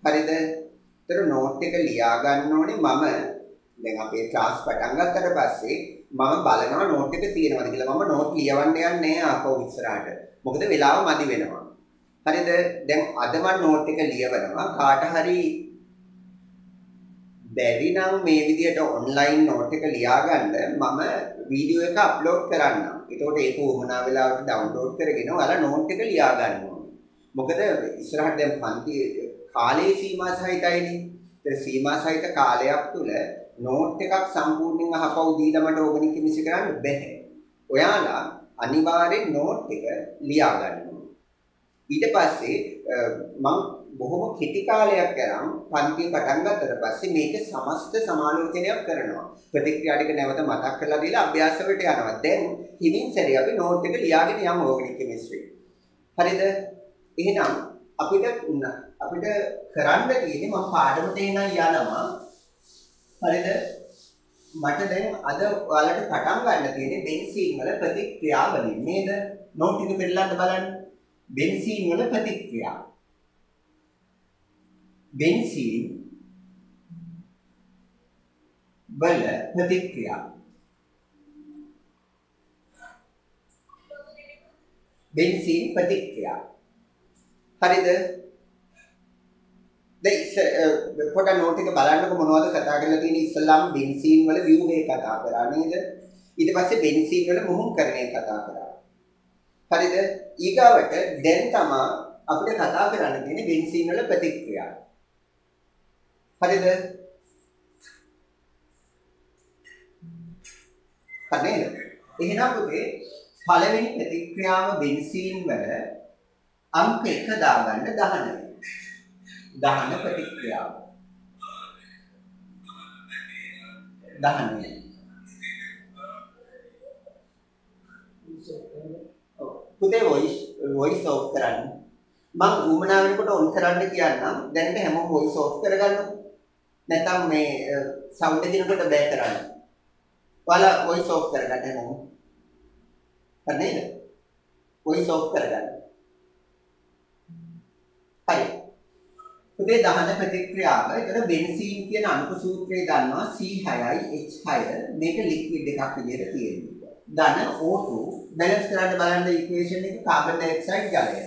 හරිද? ඒතර නෝට් එක ලියා ගන්න ඕනේ මම දැන් අපේ ක්ලාස් පටන් ගත්තට පස්සේ මම බලනවා නෝට් එක තියෙනවද කියලා. මම නෝට් ලියවන්න යන්නේ නැහැ ආපහු ඉස්සරහට. මොකද වෙලාව මදි වෙනවා. හරිද? දැන් අද මම නෝට් එක ලියවනවා. කාට හරි බැරි නම් මේ විදියට ඔන්ලයින් නෝට් එක ලියා ගන්න මම වීඩියෝ එක අප්ලෝඩ් කරන්නම්. ඒකට ඒක උමනා වෙලාවට ඩවුන්ලෝඩ් කරගෙන ඔයාලා නෝට් එක ලියා ගන්න ඕනේ. මොකද ඉස්සරහට දැන් පන්ති කාලේ සීමා සහිතයිනේ. ඒ සීමා සහිත කාලයක් තුල නෝට් එකක් සම්පූර්ණයෙන් අහපව් දීලා මට ඕගනික් කෙමිස්ට්‍රි කරන්න බැහැ. ඔයාලා අනිවාර්යෙන් නෝට් එක ලියා ගන්න ඕනේ. ඊට පස්සේ මම බොහොම කෙටි කාලයක් කරන් පන්තිය පටන් ගත්තට පස්සේ මේක සමස්ත සමාලෝචනයක් කරනවා. ප්‍රතික්‍රියා ටික නැවත මතක් කරලා දීලා අභ්‍යාස වලට යනවා. දැන් හිමින් සැරේ අපි නෝට් එක ලියාගෙන යමු ඕගනික් කෙමිස්ට්‍රි. හරිද? එහෙනම් අපිට කරන්න තියෙන්නේ මම පාඩමට එනන් යනවා. හරිද? මට දැන් අද ඔයාලට පටන් ගන්න තියෙන්නේ බෙන්සීන් වල ප්‍රතික්‍රියා වලින් නේද? නෝට් එක පෙරලන්න බලන්න. බෙන්සීන් වල ප්‍රතික්‍රියා. බෙන්සීන් වල ප්‍රතික්‍රියා. බෙන්සීන් ප්‍රතික්‍රියා. හරිද? දැන් පොඩ නෝට් එක බලන්නකො මොනවද කතා කරලා තියෙන්නේ. ඉස්සල්ලාම බෙන්සීන් වල ව්‍යුහය කතා කරා නේද? ඊට පස්සේ බෙන්සීන් වල මුහුම්කරණය කතා කරා. හරිද? ඊගාවට දැන් තමයි අපිට කතා කරන්න තියෙන්නේ බෙන්සීන් වල ප්‍රතික්‍රියා. හරිද? හරිද? එහෙනම් පුතේ පළවෙනි ප්‍රතික්‍රියාව බෙන්සීන් වල අංක 1 දාගන්න 19. දහන ප්‍රතික්‍රියාව 19. පුතේ වොයිස් ඔෆ් කරන්න. මම උමනා වෙනකොට ඔන් කරන්න කියන්නම්. දැනට හැමෝම වොයිස් ඔෆ් කරගන්නකො. නැත්නම් මේ සවුන්ඩ් එකකට බෑ කරන්න. ඔයාලා වොයිස් ඔෆ් කරගන්න හැමෝම. හරි නේද? වොයිස් ඔෆ් කරගන්න. හරි. පුතේ දහන ප්‍රතික්‍රියාව. ඒතර බෙන්සීන් කියන අණුක සූත්‍රය දන්නවා C6යි H6 මේක ලික්විඩ් එකක් විදිහට තියෙනවා. ධන O2 බැලන්ස් කරන්න බලන්න ඉක්වේෂන් එක කාබන් ඩයොක්සයිඩ් ජලය.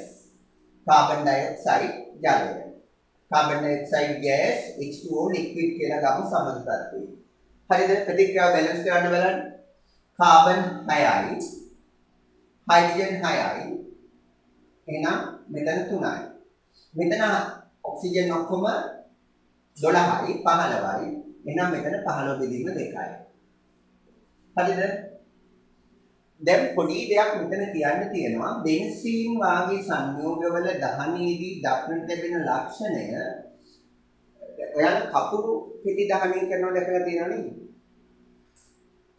කාබන් ඩයොක්සයිඩ් ජලය. Carbon dioxide gas H2O liquid කියලා ගමු සමතුලිතත්වය. හරිද? ප්‍රතික්‍රියාව බැලන්ස් කරන්න බලන්න. කාබන් 6යි හයිඩ්‍රජන් 6යි. එහෙනම් මෙතන 3යි. මෙතන ඔක්සිජන් ඔක්කොම 12යි 15යි. එහෙනම් මෙතන 15 බෙදීම 2යි. හරිද? දැන් පොඩි දෙයක් මෙතන කියන්න තියෙනවා. බෙන්සීන් වාගේ සංයෝගවල දහනයේදී දක්නට ලැබෙන ලක්ෂණය ඔයාලා කපුරු කෙටි දහනය කරනවා දැකලා තියෙනව නේද?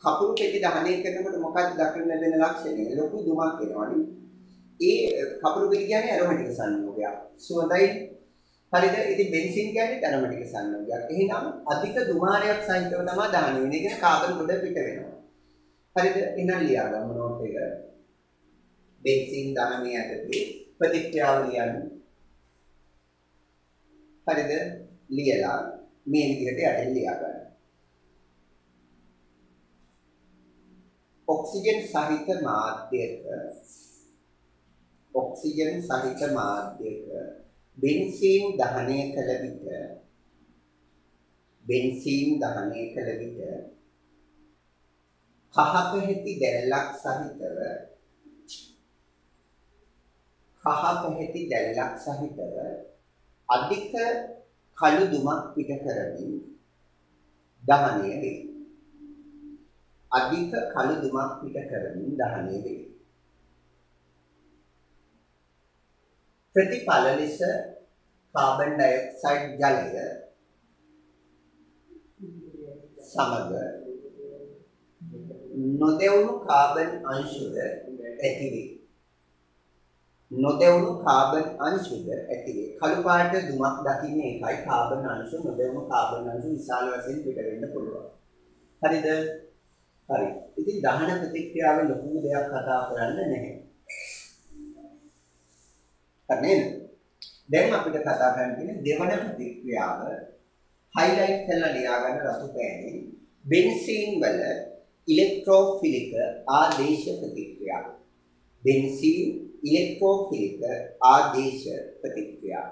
කපුරු කෙටි දහනය කරනකොට මොකක්ද දක්නට ලැබෙන ලක්ෂණය? ලොකු දුමක් එනවනේ. ඒ කපුරු කෙටි කියන්නේ ඇරොමැටික් සංයෝගයක්. සුවඳයි. හරිද? ඉතින් බෙන්සීන් කියන්නේ ඇරොමැටික් සංයෝගයක්. එහෙනම් අධික දුමාරයක් සහිතව තමයි දහනය වෙන්නේ. කියන කාබන් ගොඩ පිට වෙනවා. හරිද? එහෙනම් ලියා ගමු නෝට් එක. බෙන්සීන් දහනය යටතේ ප්‍රතික්‍රියාව ලියන්න. හරිද? ලියලා මේ විදිහට යටින් ලියා ගන්න. ඔක්සිජන් සහිත මාධ්‍යක බෙන්සීන් දහනය කළ විට කහපැහැති දැල්ලක් සහිතව අධික කළු දුමක් පිට කරමින් දහනය වේ. අධික කළු දුමක් පිට කරමින් දහනය වේ. ප්‍රතිඵල ලෙස කාබන් ඩයොක්සයිඩ් ජලය සමග නොදෙවුණු කාබන් අංශුද ඇතිවේ. කළු පාට දුමක් දකින්නේ එකයි කාබන් අංශු නොදෙවුණු කාබන් අංශු විශාල වශයෙන් පිට වෙන්න පුළුවන්. හරිද? හරි. ඉතින් දහන ප්‍රතික්‍රියාවේ ලොකු දෙයක් කතා කරන්න නැහැ. හරි නේද? දැන් අපිට කතා කරන්න තියෙන දෙවන ප්‍රතික්‍රියාව highlight කරලා ලියා ගන්න රතු පෑනේ බෙන්සීන් වල ඉලෙක්ට්‍රෝෆිලික ආදේශ ප්‍රතික්‍රියාව. බෙන්සීන් ඉලෙක්ට්‍රෝෆිලික ආදේශ ප්‍රතික්‍රියාව.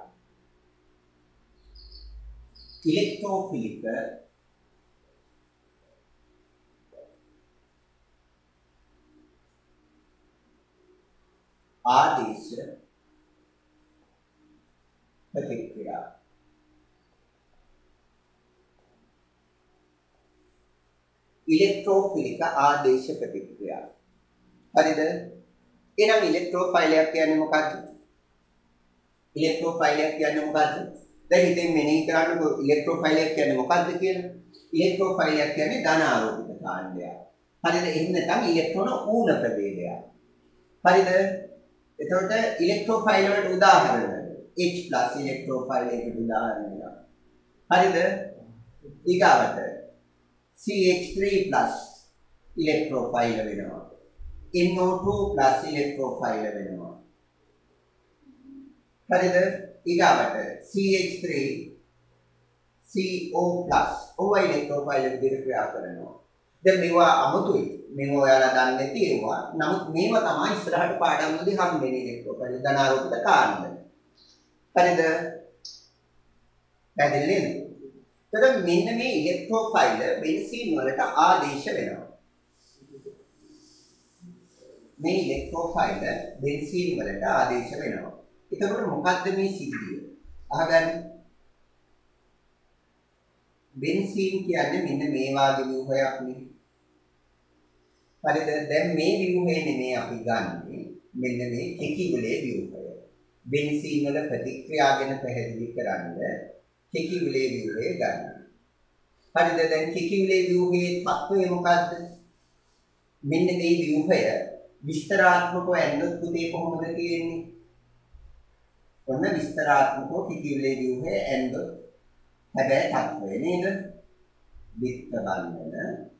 ඉලෙක්ට්‍රෝෆිලික आदेश प्रतिक्रिया इलेक्ट्रोफिलिक आदेश प्रतिक्रिया हरिद එහෙනම් ඉලෙක්ට්‍රෝෆයිලයක් කියන්නේ මොකක්ද? ඉලෙක්ට්‍රෝෆයිලයක් කියන්නේ මොකක්ද? දැන් හිතෙන් මෙනෙහි කරන්නකො ඉලෙක්ට්‍රෝෆයිලයක් කියන්නේ මොකක්ද කියලා. ඉලෙක්ට්‍රෝෆයිලයක් කියන්නේ ධන ආරෝපිත කාණ්ඩයක්. හරිද? එහෙම නැත්නම් ඉලෙක්ට්‍රෝන ඌන ප්‍රභේදයක්. හරිද? එතකොට ඉලෙක්ට්‍රෝෆයිල් වලට උදාහරණ H+ ඉලෙක්ට්‍රෝෆයිල් එකකට උදාහරණයක්. හරිද? ඊගාවට CH3+ ඉලෙක්ට්‍රෝෆයිල් වෙනවා. NO2+ ඉලෙක්ට්‍රෝෆයිල් වෙනවා. හරිද? ඊගාවට CH3 CO+ ඕවා ඉලෙක්ට්‍රෝෆයිල් විදිහට ක්‍රියා කරනවා. දැන් මේවා අමුතුයි. මේවා ඔයාලා දන්නේ නැති ඒවා. නමුත් මේවා තමයි ඉස්සරහට පාඩම් වලදී හම්බෙන්නේ ඉලෙක්ට්‍රෝෆයිල් ධනාරෝපිත කාණ්ඩ. හරිද? පැහැදිලි නේද? එතකොට මෙන්න මේ ඉලෙක්ට්‍රෝෆයිල් බෙන්සීන් වලට ආදේශ වෙනවා. මේ ඉලෙක්ට්‍රෝෆයිල් බෙන්සීන් වලට ආදේශ වෙනවා. එතකොට මොකද්ද මේ සිද්ධිය? අහගන්න. බෙන්සීන් කියන්නේ මෙන්න මේ වාගේ ව්‍යුහයක් නේ. හරිද? දැන් මේ ව්‍යුහය නෙමෙයි අපි ගන්නෙ. මෙන්න මේ කෙකිවලේ ව්‍යුහය. බෙන්සීන් වල ප්‍රතික්‍රියා ගැන පැහැදිලි කරන්න කෙකිවලේ ව්‍යුහය ගන්න. හරිද? දැන් කෙකිවලේ ව්‍යුහයේ තත්ත්වය මොකද්ද? මෙන්න මේ ව්‍යුහය විස්තරාත්මකව ඇන්නොත් පුතේ කොහොමද තියෙන්නේ? ඔන්න විස්තරාත්මකව කෙකිවලේ ව්‍යුහය ඇන්නොත් හැබැයි තත්ත්වය නේද? විත්ත බන්ධන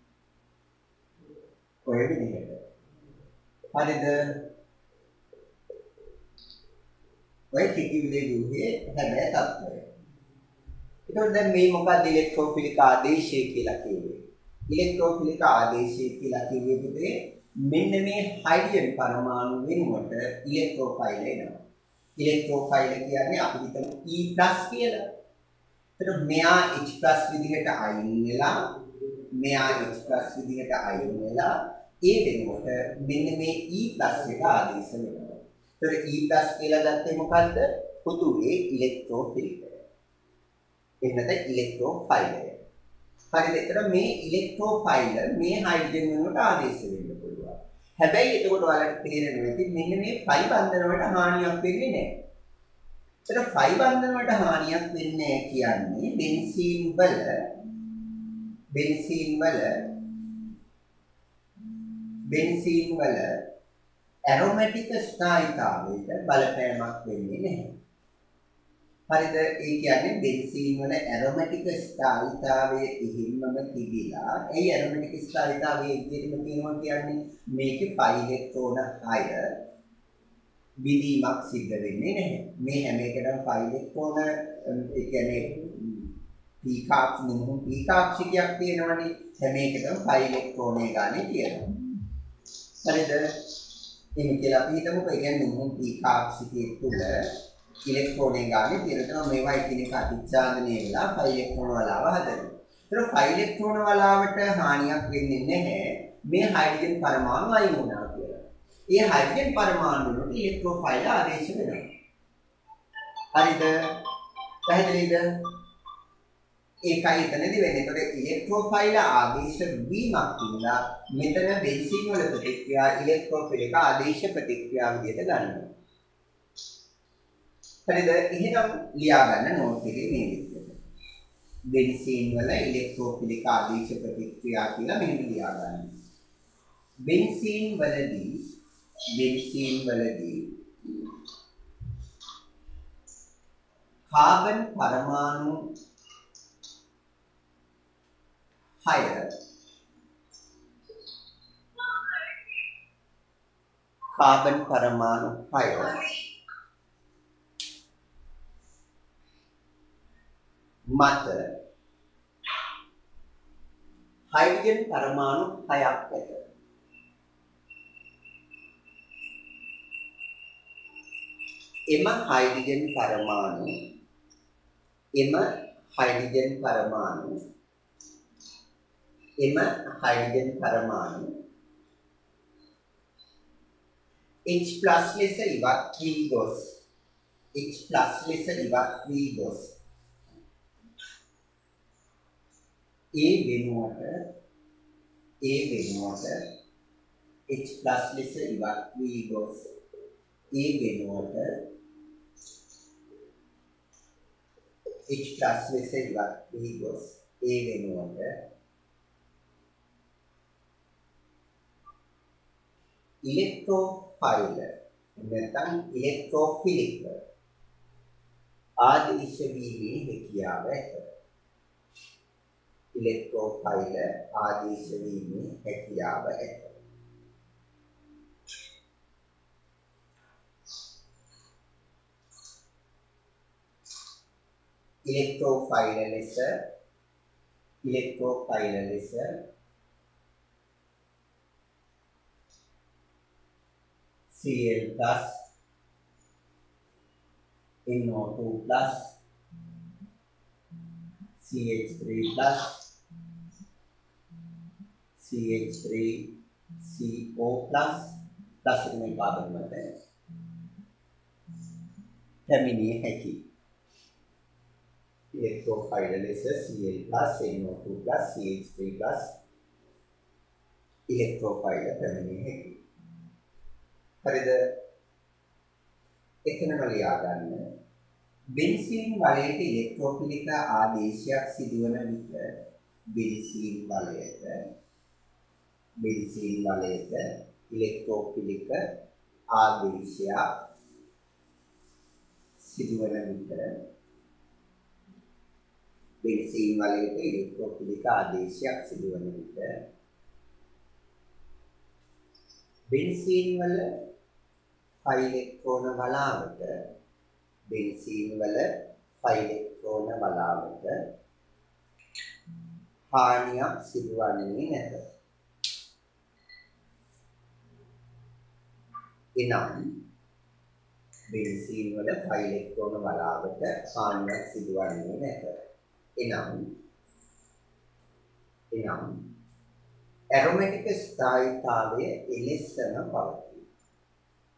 ඔය විදිහට. හරිද? ඔය කෙකිවලේ ව්‍යුහයේ හැබැයි තත්ත්වය. එතකොට දැන් මේ මොකක්ද ඉලෙක්ට්‍රෝෆිලික ආදේශය කියලා කිව්වේ? ඉලෙක්ට්‍රෝෆිලික ආදේශය කියලා කිව්වේ පුතේ මෙන්න මේ හයිඩ්‍රජන් පරමාණු වෙනුවට ඉලෙක්ට්‍රෝෆයිල් එනවා. ඉලෙක්ට්‍රෝෆයිල් කියන්නේ අපි හිතමු E+ කියලා. එතකොට මෙයා H+ විදිහට අයින් වෙලා මෙයා H+ විදිහට අයින් වෙලා ඒ වෙනුවට මෙන්න මේ E+ එක ආදේශ වෙනවා. එතකොට E+ කියලා ගත්තේ මොකද්ද? පොදුවේ ඉලෙක්ට්‍රෝෆිලික. එන්නත ඉලෙක්ට්‍රෝෆයිල්. හරිද? එතකොට මේ ඉලෙක්ට්‍රෝෆයිල් මේ හයිඩ්‍රජන් වෙනුවට ආදේශ වෙන්න පුළුවන්. හැබැයි එතකොට ඔයාලට තේරෙනවා ඇති මෙන්න මේ ෆයි බන්ධන වලට හානියක් වෙන්නේ නැහැ. එතකොට ෆයි බන්ධන වලට හානියක් වෙන්නේ නැහැ කියන්නේ බෙන්සීන් වල ඇරොමැටික් ස්ථායීතාවයට බලපෑමක් වෙන්නේ නැහැ. හරිද? ඒ කියන්නේ බෙන්සීන් වල ඇරොමැටික් ස්ථායීතාවයේ ඉහිම්මම තිබිලා ඒ ඇරොමැටික් ස්ථායීතාවයේ ඉදිරියටම තියෙනවා කියන්නේ මේකේ ෆයි ඉලෙක්ට්‍රෝන 6 විදීමක් සිද්ධ වෙන්නේ නැහැ. මේ හැම එකටම ෆයි ඉලෙක්ට්‍රෝන ඒ කියන්නේ පීකාක්ෂ නෙමෙයි පීකාක්ෂිකයක් තියෙනවනේ. හැම එකටම ෆයි ඉලෙක්ට්‍රෝනේ ගානේ තියෙනවා. හරිද? එහෙම කියලා අපි හිතමුකෝ ඒ කියන්නේ නුඹ පීකාක්ෂිකයේ තුල ඉලෙක්ට්‍රෝනේ ගානේ තියෙනවා. මේවා එකිනෙක අතිච්ඡාදනය වෙලා ෆයි ඉලෙක්ට්‍රෝන වලාව හදනවා. ඒතර ෆයි ඉලෙක්ට්‍රෝන වලාවට හානියක් වෙන්නේ නැහැ. මේ හයිඩ්‍රජන් පරමාණු අයින් වුණා කියලා. ඒ හයිඩ්‍රජන් පරමාණු වලට ඉලෙක්ට්‍රෝෆයිල් ආදේශ වෙනවා. හරිද? පැහැදිලිද? ඒකයි එතනදී වෙන්නේ. ඒතකොට ඉලෙක්ට්‍රෝෆයිල් ආදේශ වීමක් කියලා මෙතන බෙන්සීන් වල ප්‍රතික්‍රියා ඉලෙක්ට්‍රෝෆිලික ආදේශ ප්‍රතික්‍රියා විදිහට ගන්නවා. හරිද? එහෙනම් ලියා ගන්න නෝට් එකේ මේ විදිහට. බෙන්සීන් වල ඉලෙක්ට්‍රෝෆිලික ආදේශ ප්‍රතික්‍රියා කියලා මෙහෙම ලියා ගන්න. බෙන්සීන් වලදී කාබන් පරමාණු 6 කාබන් පරමාණු 6 මත හයිඩ්‍රජන් පරමාණු 6ක් ඇත. එම හයිඩ්‍රජන් පරමාණු H+ ලෙස ඉවත් වී ගොස් ඒ වෙනුවට H+ ලෙස ඉවත් වී ගොස් ඉලෙක්ට්‍රෝෆයිල නැත්නම් ඉලෙක්ට්‍රෝෆිලික් ආදේශ වීමේ හැකියාව ඇත. ඉලෙක්ට්‍රෝෆයිල ආදේශ වීමේ හැකියාව ඇත. ඉලෙක්ට්‍රෝෆයිල ලෙස Cl+, NO2+, CH3+, CH3CO+, plus में कार्बन बनते हैं පැමිණිය හැකි. ඉලෙක්ට්‍රෝෆයිල ලෙස Cl+, NO2+, CH3+ ඉලෙක්ට්‍රෝෆයිල පැමිණිය හැකි. හරිද? එතනම ලියා ගන්න. බෙන්සීන් වලයට ඉලෙක්ට්‍රෝෆිලික ආදේශයක් සිදුවන විට බෙන්සීන් වලයට ඉලෙක්ට්‍රෝෆිලික ආදේශයක් සිදුවන විට බෙන්සීන් වල pi ඉලෙක්ට්‍රෝන වලාවට හානියක් සිදුවන්නේ නැත. එනම් බෙන්සීන් වල pi ඉලෙක්ට්‍රෝන වලාවට හානියක් සිදුවන්නේ නැත. එනම්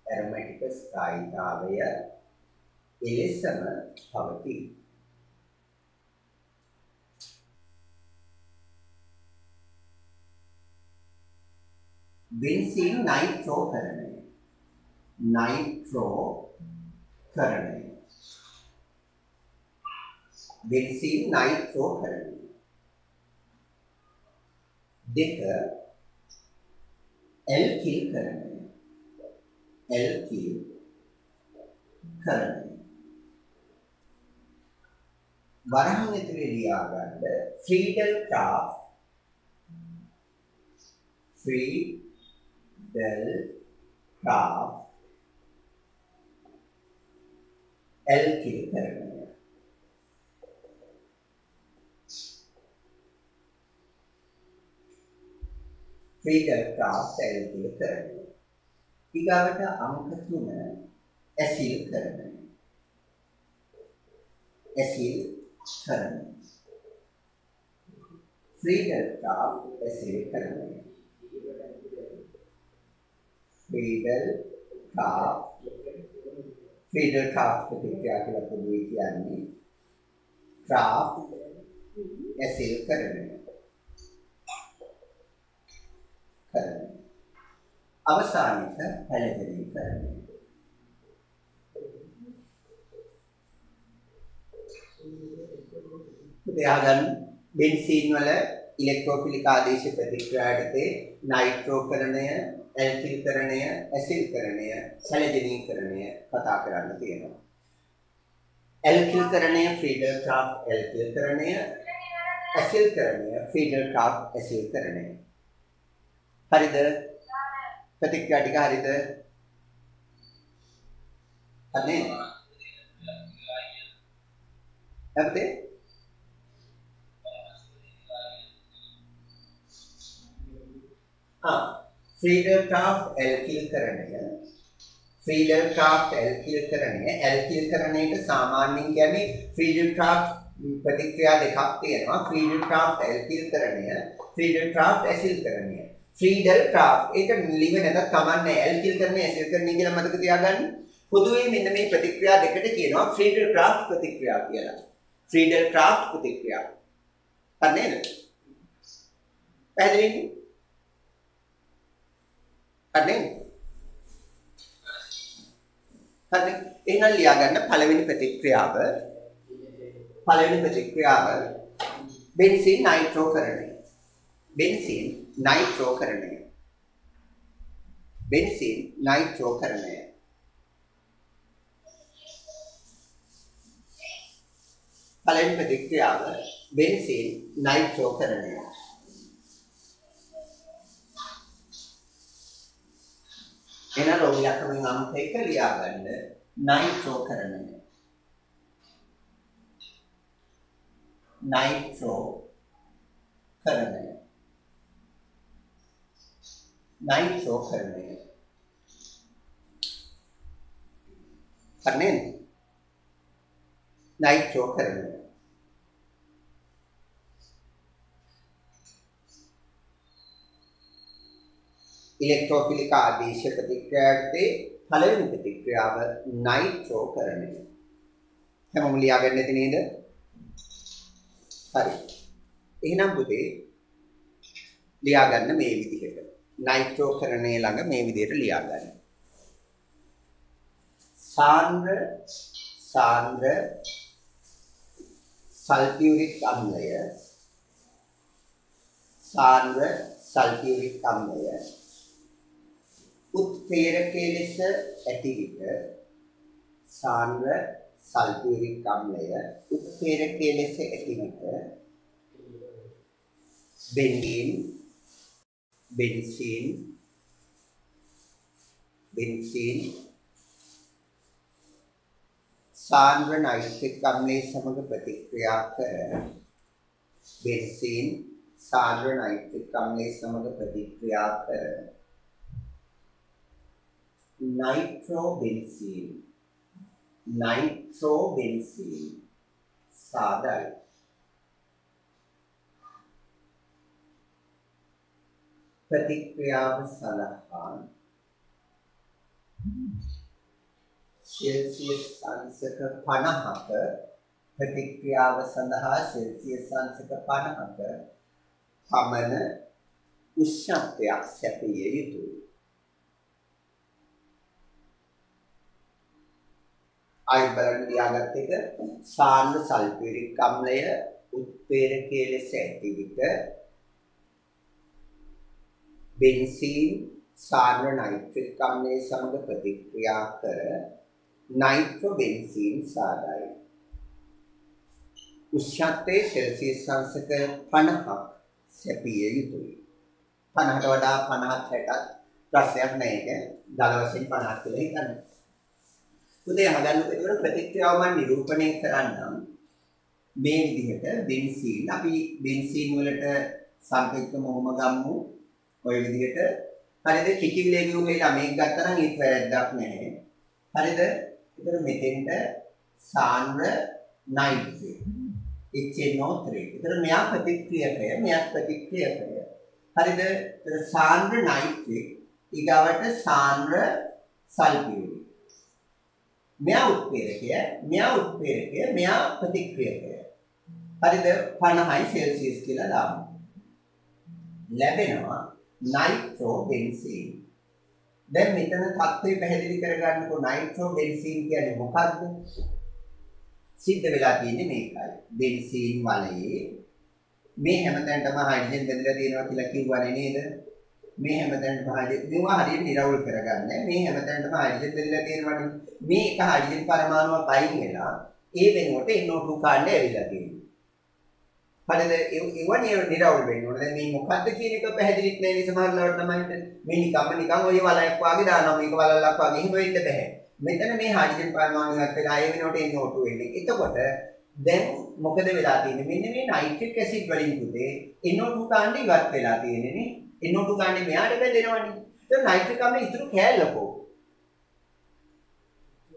ඇරොමැටික් ස්ථායීතාවය එලෙසම පවතී. बेंजीन नाइट्रोकरणय बेंजीन नाइट्रोकरणय දෙක एल्किल करणय වරහන් ඇතුලේ ලියා ගන්න ෆ්‍රීඩල් ක්‍රාෆ්ට් एल्किल करणय फ़्रीडल क्राफ्ट एल्किल करणय ඊගාවට අංක 3 ඇසිල් කरणය फ़्रीडल क्राफ्ट ඇසිල් करणय फ़्रीडल क्राफ्ट ප්‍රතික්‍රියා කියලා පොදුවේ කියන්නේ क्राफ्ट ඇසිල් करणය අවසානික හැලෙදීකරණය. උදාහරණ බෙන්සීන් වල ඉලෙක්ට්‍රෝෆිලික ආදේශ ප්‍රතික්‍රියාවටදී නයිට්‍රෝකරණය, ඇල්කිල්කරණය, ඇසිල්කරණය, හැලෙදීකරණය කතා කරන්න තියෙනවා. ඇල්කිල්කරණය ෆ්‍රීඩල් ක්‍රාෆ්ට් ඇල්කිල්කරණය, ඇසිල්කරණය ෆ්‍රීඩල් ක්‍රාෆ්ට් ඇසිල්කරණය. හරිද? प्रतिक्रिया टिका हरित अने अब ෆ්‍රීඩල්ක්‍රාෆ්ට් එල්කිල්කරණයට සාමාන්‍යයෙන් කියන්නේ ෆ්‍රීඩල්ක්‍රාෆ්ට් ප්‍රතික්‍රියා දෙකක් තියෙනවා. ෆ්‍රීඩල්ක්‍රාෆ්ට් එල්කිල්කරණය, ෆ්‍රීඩල්ක්‍රාෆ්ට් ඇසිල්කරණය. ෆ්‍රීඩල්ක්‍රාෆ්ට් ඒක ලිව නැතත් කමන්නේ එල්කිල්කරණය ඇසිල්කරණය කියලා මතක තියාගන්න. පොදුවේ මෙන්න මේ ප්‍රතික්‍රියා දෙකට කියනවා ෆ්‍රීඩල්ක්‍රාෆ්ට් ප්‍රතික්‍රියා කියලා. ෆ්‍රීඩල්ක්‍රාෆ්ට් ප්‍රතික්‍රියා. හරි නේද? පැහැදිලිද? හරි. හරි. එහෙනම් ලියා ගන්න පළවෙනි ප්‍රතික්‍රියාව. බෙන්සීන් නයිට්‍රෝකරණය. පළවෙනි ප්‍රතික්‍රියාව බෙන්සීන් නයිට්‍රෝකරණය. එන රෝගියාකමින් අංක 1 ලියා ගන්න නයිට්‍රෝකරණය. නයිට්‍රෝකරණය. ඉලෙක්ට්‍රෝෆිලික ආදේශ ප්‍රතික්‍රියාවේ පළවෙනි ප්‍රතික්‍රියාව නයිට්‍රෝකරණය. හැමෝම ලියා ගන්න ඇති නේද? හරි. එහෙනම් පුතේ ලියා ගන්න මේ විදිහට. නයිට්‍රෝකරණය ළඟ මේ විදිහට ලියා ගන්න. සාන්ද්‍ර සල්ෆියුරික් අම්ලය උත්ප්‍රේරකයේ ලෙස ඇති විට බෙන්සීන් සාන්ද්‍ර නයිට්‍රික් අම්ලයේ සමග ප්‍රතික්‍රියා කර නයිට්‍රෝබෙන්සීන් සාදයි. ප්‍රතික්‍රියාව සඳහා सेल्सियस अंशක 50ක පමණ උෂ්ණත්වයක් සැපිය යුතුයි. ආයි බලන්න ලියාගත් එක සාන්ද්‍ර සල්ෆියුරික් අම්ලය උත්ප්‍රේරකයේ ලෙස ඇති විට බෙන්සීන් සාන්ද්‍ර නයිට්‍රික් අම්ලයේ සමග ප්‍රතික්‍රියා කර නයිට්‍රෝබෙන්සීන් සාදයි. උෂ්ණත්වයේ සෙල්සියස් අංශක 50ක් සැපිය යුතුයි. 50ට වඩා 50ත් 60ත් ප්‍රශ්නයක් නැහැ. ඒක දල වශයෙන් 50ක් කියලා හිතන්න. උදේ අහගන්න ඒකට ප්‍රතික්‍රියාව මම නිරූපණය කරන්නම්. මේ විදිහට බෙන්සීන් අපි බෙන්සීන් වලට සංකේත මොහොම ගමු. ඔය විදිහට හරිද? කිකිවිලේ ගිහුවලා මේක ගත්තා නම් ඒක වැරද්දක් නැහැ. හරිද? ඒතර මෙතෙන්ට සාන්ද්‍ර නයිට්‍රේට් HNO3. ඒතර මෙයා ප්‍රතික්‍රියකය. හරිද? ඒතර සාන්ද්‍ර නයිට්‍රේට් ඊගාවට සාන්ද්‍ර සල්ෆියුරික්. මෙයා උත්ප්‍රේරකය, මෙයා ප්‍රතික්‍රියකය. හරිද? 50යි සෙල්සියස් කියලා දාමු. ලැබෙනවා නයිට්‍රෝබෙන්සීන්. දැන් මෙතන තත්ත්වය පැහැදිලි කරගන්නකො නයිට්‍රෝබෙන්සීන් කියන්නේ මොකක්ද? සිද්ධ වෙලා තියෙන්නේ මේකයි. බෙන්සීන් වලයේ මේ හැමතැනටම හයිඩ්‍රජන් බෙදලා තියෙනවා කියලා කිව්වනේ නේද? මේ හැමතැනටම හයිඩ්‍රජන් මේවා හරියට නිරවුල් කරගන්න. මේ හැමතැනටම හයිඩ්‍රජන් බෙදලා තියෙනවනේ. මේ එක හයිඩ්‍රජන් පරමාණුවක් අයින් වෙලා ඒ වෙනුවට NO2 කාණ්ඩය ඇවිල්ලා තියෙනවා. හරිද? ඒවනේ නිරවුල් වෙන්න ඕනේ. දැන් මේ මොකද්ද කියන එක පැහැදිලිත් නැහැ සමහර ලාවට තමයි. මේ නිකන් ඔය වලයක් වාගේ දානවා. මේක වලල්ලක් වාගේ එහෙම වෙන්න බෑ. මෙතන මේ හයිඩ්‍රජන් පරමාණුවක් වෙලා ඒ වෙනකොට NO2 වෙන්නේ. එතකොට දැන් මොකද වෙලා තියෙන්නේ? මෙන්න මේ නයිට්‍රික් ඇසිඩ් වලින් පුතේ NO2 කාණ්ඩය ඉවත් වෙලා තියෙන්නේ නේ. NO2 කාණ්ඩය මෙයාට බැඳෙනවනේ. දැන් නයිට්‍රික් අම්ලයේ ඉතුරු කෑල්ලකෝ.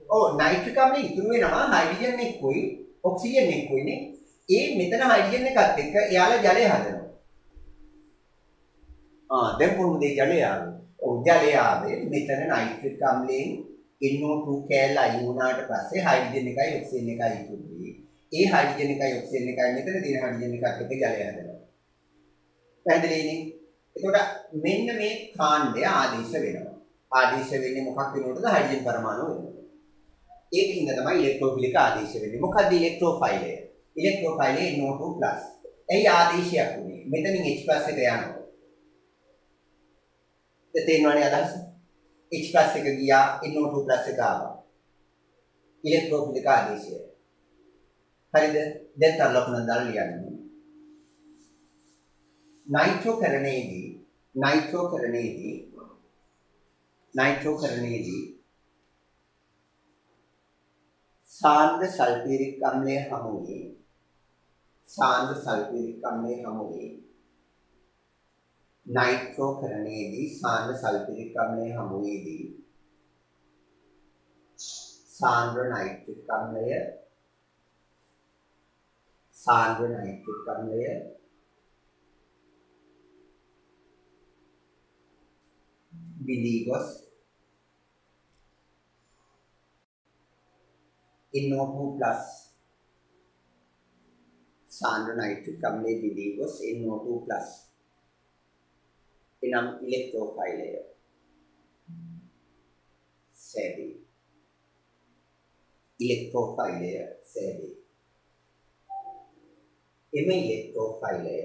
ඔව් නයිට්‍රික් අම්ලයේ ඉතුරු වෙනවා හයිඩ්‍රජන් එක්කයි ඔක්සිජන් එක්කයිනේ. ඒ මෙතන හයිඩ්‍රජන් එකත් එක්ක එයාලා ජලය හදනවා. දැන් කොහොමද ඒ ජලය ආවේ? ඔව් ජලය ආවේ මෙතන නයිට්‍රික් අම්ලයෙන් NO2 කෑල්ල අයින් වුණාට පස්සේ හයිඩ්‍රජන් එකයි ඔක්සිජන් එකයි ඉතුරු වෙයි. ඒ හයිඩ්‍රජන් එකයි ඔක්සිජන් එකයි මෙතන තියෙන හයිඩ්‍රජන් එකත් එක්ක ජලය හදනවා. පැහැදිලිනේ? එතකොට මෙන්න මේ කාණ්ඩය ආදේශ වෙනවා. ආදේශ වෙන්නේ මොකක් වෙනකොටද? හයිඩ්‍රජන් පරමාණු වෙනකොට. ඒකින්ද තමයි ඉලෙක්ට්‍රෝෆිලික ආදේශ වෙන්නේ. මොකක්ද ඉලෙක්ට්‍රෝෆයිලය? ඉලෙක්ට්‍රෝෆයිලය NO2+. එයි ආදේශයක් උනේ. මෙතනින් H+ එක යනවා. තේරෙනවනේ අදහස? H+ එක ගියා NO2+ එක ආවා. ඉලෙක්ට්‍රෝෆිලික ආදේශය. හරිද? දැන් තව ලකුණක් දාලා ලියන්න. නයිට්‍රෝකරණයේදී සාන්ද්‍ර සල්ෆියුරික් අම්ලය හමුවේ නයිට්‍රෝකරණයේදී සාන්ද්‍ර සල්ෆියුරික් අම්ලය හමුවේදී සාන්ද්‍ර නයිට්‍රික් අම්ලය බිඳී ගොස් NO2+ සාන්ද්‍ර නයිට්‍රික් අම්ලයේ බිඳී ගොස් NO2+ එනම් ඉලෙක්ට්‍රෝෆයිලය සෑදී. එම ඉලෙක්ට්‍රෝෆයිලය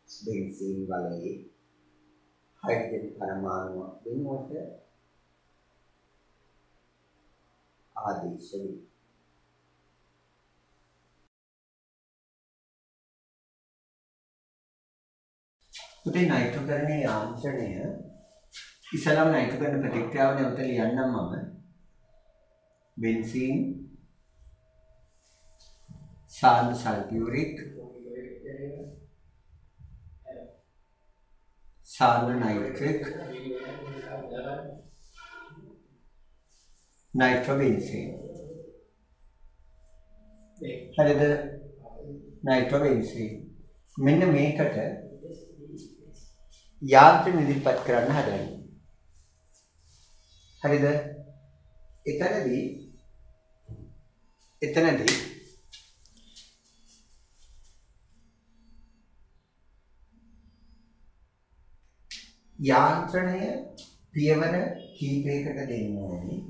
බෙන්සීන් වලයේ හයිඩ්‍රජන් පරමාණුවක් වෙනුවට ආදේශ වේ. පුතේ නයිට්‍රෝකරණයේ යාන්ත්‍රණය ඉස්සලම නයිට්‍රෝකරණ ප්‍රතික්‍රියාව නැවත ලියන්නම් මම. බෙන්සීන් සාන්ද්‍ර සල්ෆියුරික් සාන්ද්‍ර නයිට්‍රික් नाइट्रोबेंजीन हरिद नाइट्रोबेंजीन මෙන්න මේකට යාන්ත්‍රික නිදිපත් කරන්න හදන්නේ හරිද එතනදී යාන්ත්‍රණය පියවර කීපයකට දෙන්න ඕනේ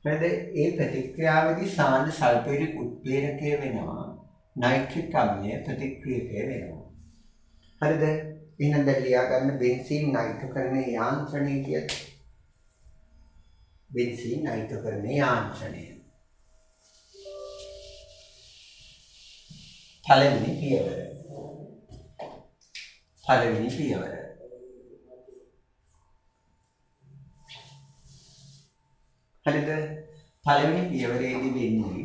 හරිද ඒ ප්‍රතික්‍රියාවේදී සාන්ද්‍ර සල්ෆියුරික් උත්ප්‍රේරකය වෙනවා नाइट्रिक अम्ल प्रतिक्रियके වෙනවා හරිද එහෙනම් දැන් ලියා ගන්න බෙන්සීන් නයිට්‍රෝකරණ යාන්ත්‍රණය කියලා බෙන්සීන් නයිට්‍රෝකරණ යාන්ත්‍රණය පළවෙනි පියවර හරිද පළවෙනි පියවරේදී වෙන්නේ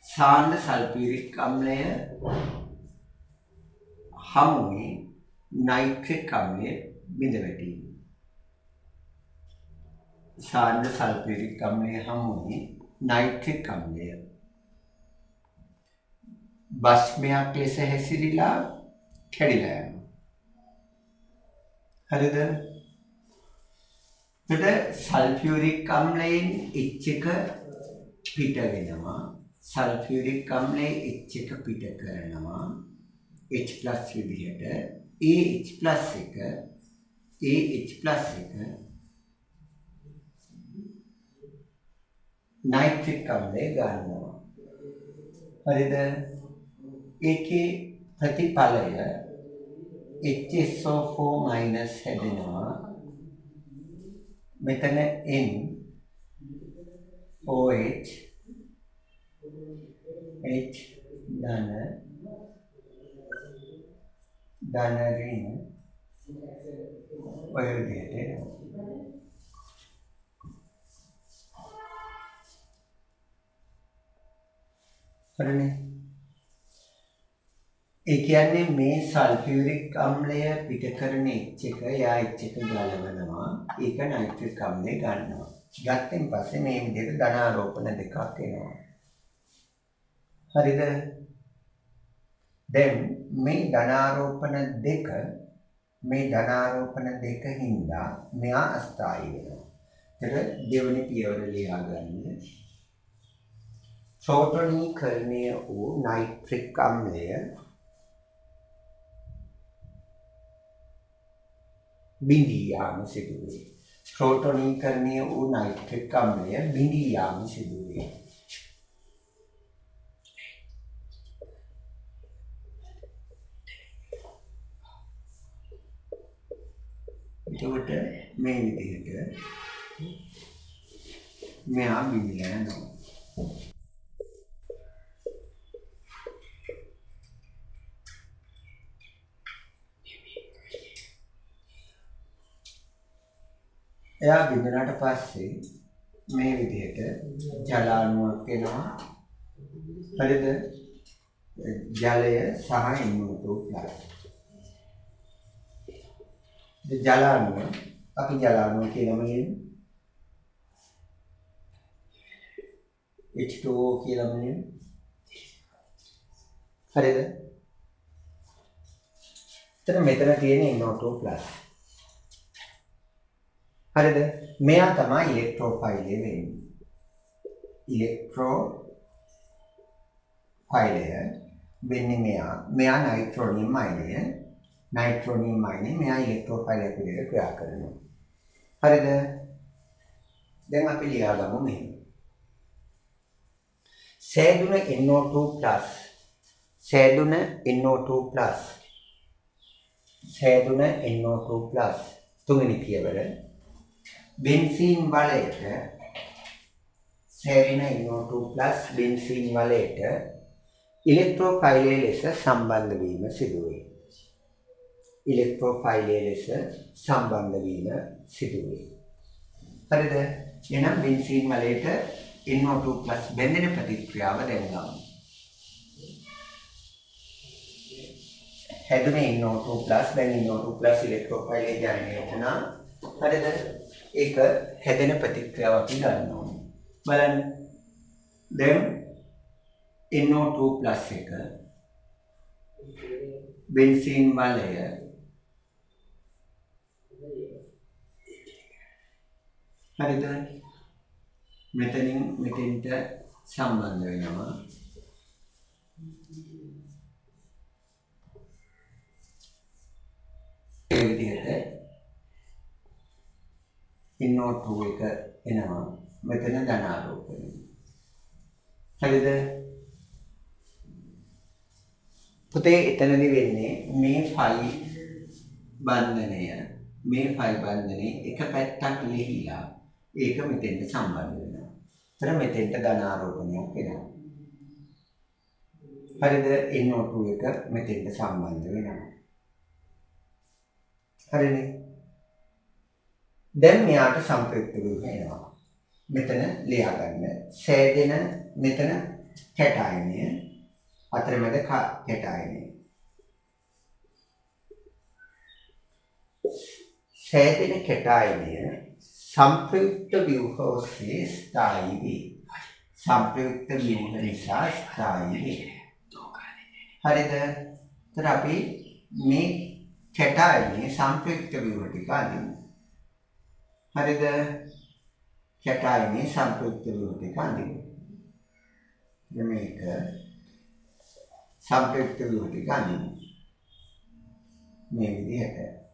සාන්ද්‍ර සල්ෆියුරික් අම්ලය හමුවේ नाइट्रिक अम्ल बिंद වැටීම සාන්ද්‍ර සල්ෆියුරික් අම්ලය හමුවේ नाइट्रिक අම්ලය බස්මයක් ලෙස හැසිරීලා කැඩිලා යනවා හරිද එතකොට සල්ෆියුරික් අම්ලයෙන් H එක පිට වෙනවා सल्फ्यूरिक अम्ले H එක පිට කරනවා H+ විදිහට AH+ එක नाइट्रिक अम्ले ගන්නවා හරිද ඒකේ ප්‍රතිඵලය HSO4- හැදෙනවා මෙතන N OH H ධන ඍණ ඔය විදිහට හරිනේ. ඒ කියන්නේ මේ සල්ෆියුරික් අම්ලය පිට කරන H එක එයා H එක ගලවනවා. ඒක නයිට්‍රික් අම්ලය ගන්නවා. ගත්තෙන් පස්සේ මේ විදිහට ධනාරෝපණ දෙකක් එනවා. හරිද? දැන් මේ ධනාරෝපණ දෙක හින්දා මෙයා අස්ථායි වෙනවා. එතකොට දෙවෙනි පියවර ලියා ගන්න. ප්‍රෝටෝනීකරණය වූ නයිට්‍රික් අම්ලය බිඳී යාම සිදුවේ. ප්‍රෝටෝනීකරණය වූ නයිට්‍රික් අම්ලය බිඳී යාම සිදුවේ. එතකොට මේ විදිහට මෙහා බිඳලා යනවා. එයා බිඳුනට පස්සේ මේ විදිහට ජලාණුවක් එනවා. හරිද? ජලය සහ NO2+. ජලාණුව අපි ජලාණුව කියලාම ලියමු. H2O කියලාම ලියමු. හරිද? එතන මෙතන තියෙන NO2+. හරිද? මෙයා තමයි ඉලෙක්ට්‍රෝෆයිලය වෙන්නේ. ඉලෙක්ට්‍රෝෆයිලය වෙන්නේ මෙයා නයිට්‍රෝනියම් අයනය. නයිට්‍රෝනියම් අයනය මෙයා ඉලෙක්ට්‍රෝෆයිලයක් විදිහට ක්‍රියා කරනවා. හරිද? දැන් අපි ලියාගමු මෙහෙම. සෑදුන NO2+ තුන්වෙනි පියවර බෙන්සීන් වලයට සෑදෙන NO2+ බෙන්සීන් වලයට ඉලෙක්ට්‍රෝෆයිලය ලෙස සම්බන්ධ වීම සිදුවේ. හරිද? එහෙනම් බෙන්සීන් වලයට NO2+ බැඳෙන ප්‍රතික්‍රියාව දැන් ගමු. හැදුන NO2+ දැන් NO2+ ඉලෙක්ට්‍රෝෆයිලය ජනනය වුණා. හරිද? ඒක හැදෙන ප්‍රතික්‍රියාව අපි ගන්න ඕනේ. බලන්න. දැන් NO2+ එක බෙන්සීන් වලය හරිද? මෙතනින් මෙතෙන්ට සම්බන්ධ වෙනවා. ඒ විදිහට NO2 එක එනවා. මෙතන ධනාරෝපණය. හරිද? පුතේ එතනදී වෙන්නේ මේ ෆයි බන්ධනය එක පැත්තක් ලිහිලා ඒක මෙතෙන්ට සම්බන්ධ වෙනවා. එතන මෙතෙන්ට ධනාරෝපණයක් එනවා. හරිද? NO2 එක මෙතෙන්ට සම්බන්ධ වෙනවා. හරිනේ? දැන් මෙයාට සංප්‍රයුක්ත වීම එනවා. මෙතන ලියා ගන්න. සෑදෙන මෙතන කැටායනය අතරමැද කැටායනය. සෑදෙන කැටායනය संप्रयुक्त व्यूह से स्थायी वे. संप्रयुक्त व्यूह නිසා स्थायी वे. හරිද? तर අපි මේ කැටායනේ සංප්‍රයුක්ත ව්‍යුහ ටික අඳිමු. හරිද? කැටායනේ සංප්‍රයුක්ත ව්‍යුහ ටික අඳිමු. මේක සංප්‍රයුක්ත ව්‍යුහ ටික අඳිමු. මේ විදිහට.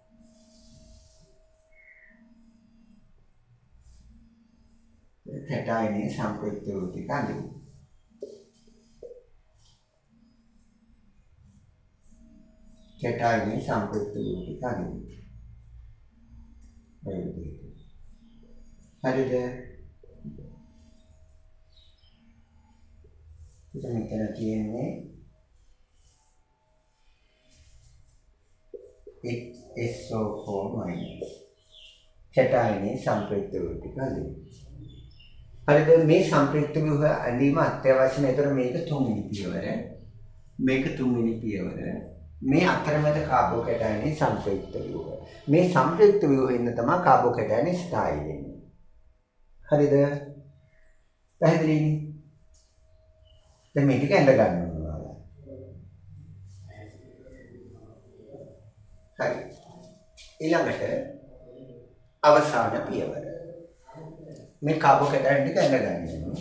කැටායනේ සංප්‍රයුක්ත ව්‍යුහ ටික අඳිමු. කැටායනේ සංප්‍රයුක්ත ව්‍යුහ ටික අඳිමු. හරිද? මෙතන තියෙන්නේ SO4- කැටායනේ සංප්‍රයුක්ත ව්‍යුහ ටික අඳිමු. හරිද මේ සම්ප්‍රයුක්ත ව්‍යුහ ඇඳීම අත්‍යවශ්‍ය නැහැ. ඒතර මේක තුන්වෙනි පියවර. මේක තුන්වෙනි පියවර. මේ අතරමැද කාබෝකැටයනේ සම්ප්‍රයුක්ත ව්‍යුහ. මේ සම්ප්‍රයුක්ත ව්‍යුහෙන් තමයි කාබෝකැටයනේ ස්ථායී වෙන්නේ. හරිද? පැහැදිලිනේ? දැන් මේක ඇඳ ගන්න ඕනවා. හරි. ඊළඟට අවසාන පියවර. මේ කාබෝකැටයන් ටික ඇඳ ගන්න ඕනවා.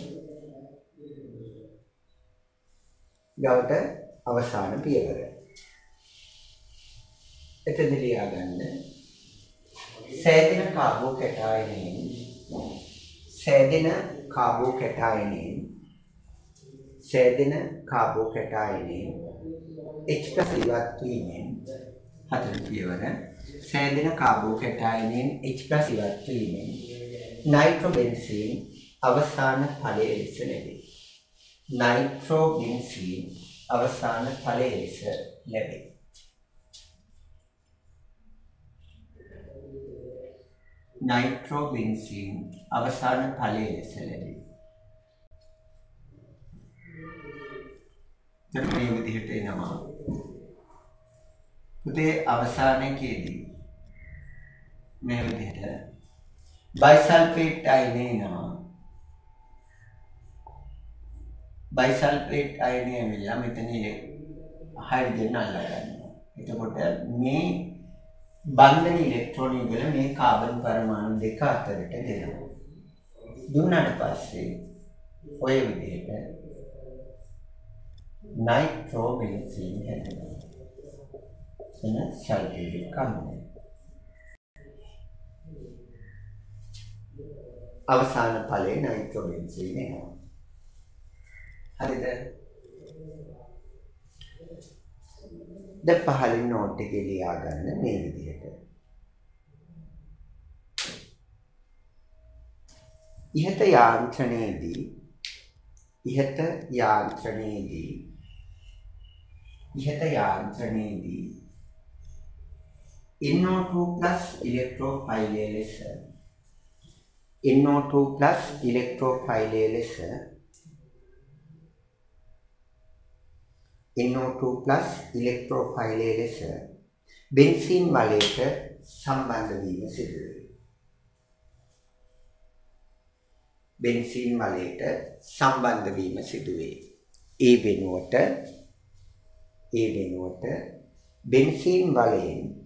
ඊළඟට අවසාන පියවර. එතන ලියා ගන්න. සෑදෙන කාබෝකැටයනේ H+ ඉවත් වීමෙන් හතර පියවර. සෑදෙන කාබෝකැටයනෙන් H+ ඉවත් වීමෙන් නයිට්‍රෝබෙන්සීන් අවසාන ඵලය ලෙස ලැබේ. නයිට්‍රෝබෙන්සීන් අවසාන ඵලය ලෙස ලැබේ. නයිට්‍රෝබෙන්සීන් අවසාන ඵලය ලෙස ලැබේ. දැන් මේ විදිහට එනවා. පුතේ අවසානයේදී මේ විදිහට බයිසල්ෆේට් අයනය එනවා. බයිසල්ෆේට් අයනය ඇවිල්ලා මෙතන හයිඩ්‍රජන් අල්ලා ගන්නවා. එතකොට මේ බන්ධන ඉලෙක්ට්‍රෝන වල මේ කාබන් පරමාණු දෙක අතරට දෙනවා. දුන්නාට පස්සේ ඔය විදිහට නයිට්‍රෝබෙන්සීන් හැදෙනවා. එන සල්ෆේට් අණු. අවසාන ඵලයේ නයිට්‍රෝබෙන්සීන් එනවා. හරිද? දැන් පහලින් නෝට් එකේ ලියා ගන්න මේ විදිහට. ඉහත යාන්ත්‍රණයේදී NO2+ ඉලෙක්ට්‍රෝෆයිලය ලෙස බෙන්සීන් වලයට සම්බන්ධ වීම සිදුවේ. ඒ වෙනුවට බෙන්සීන් වලයෙන්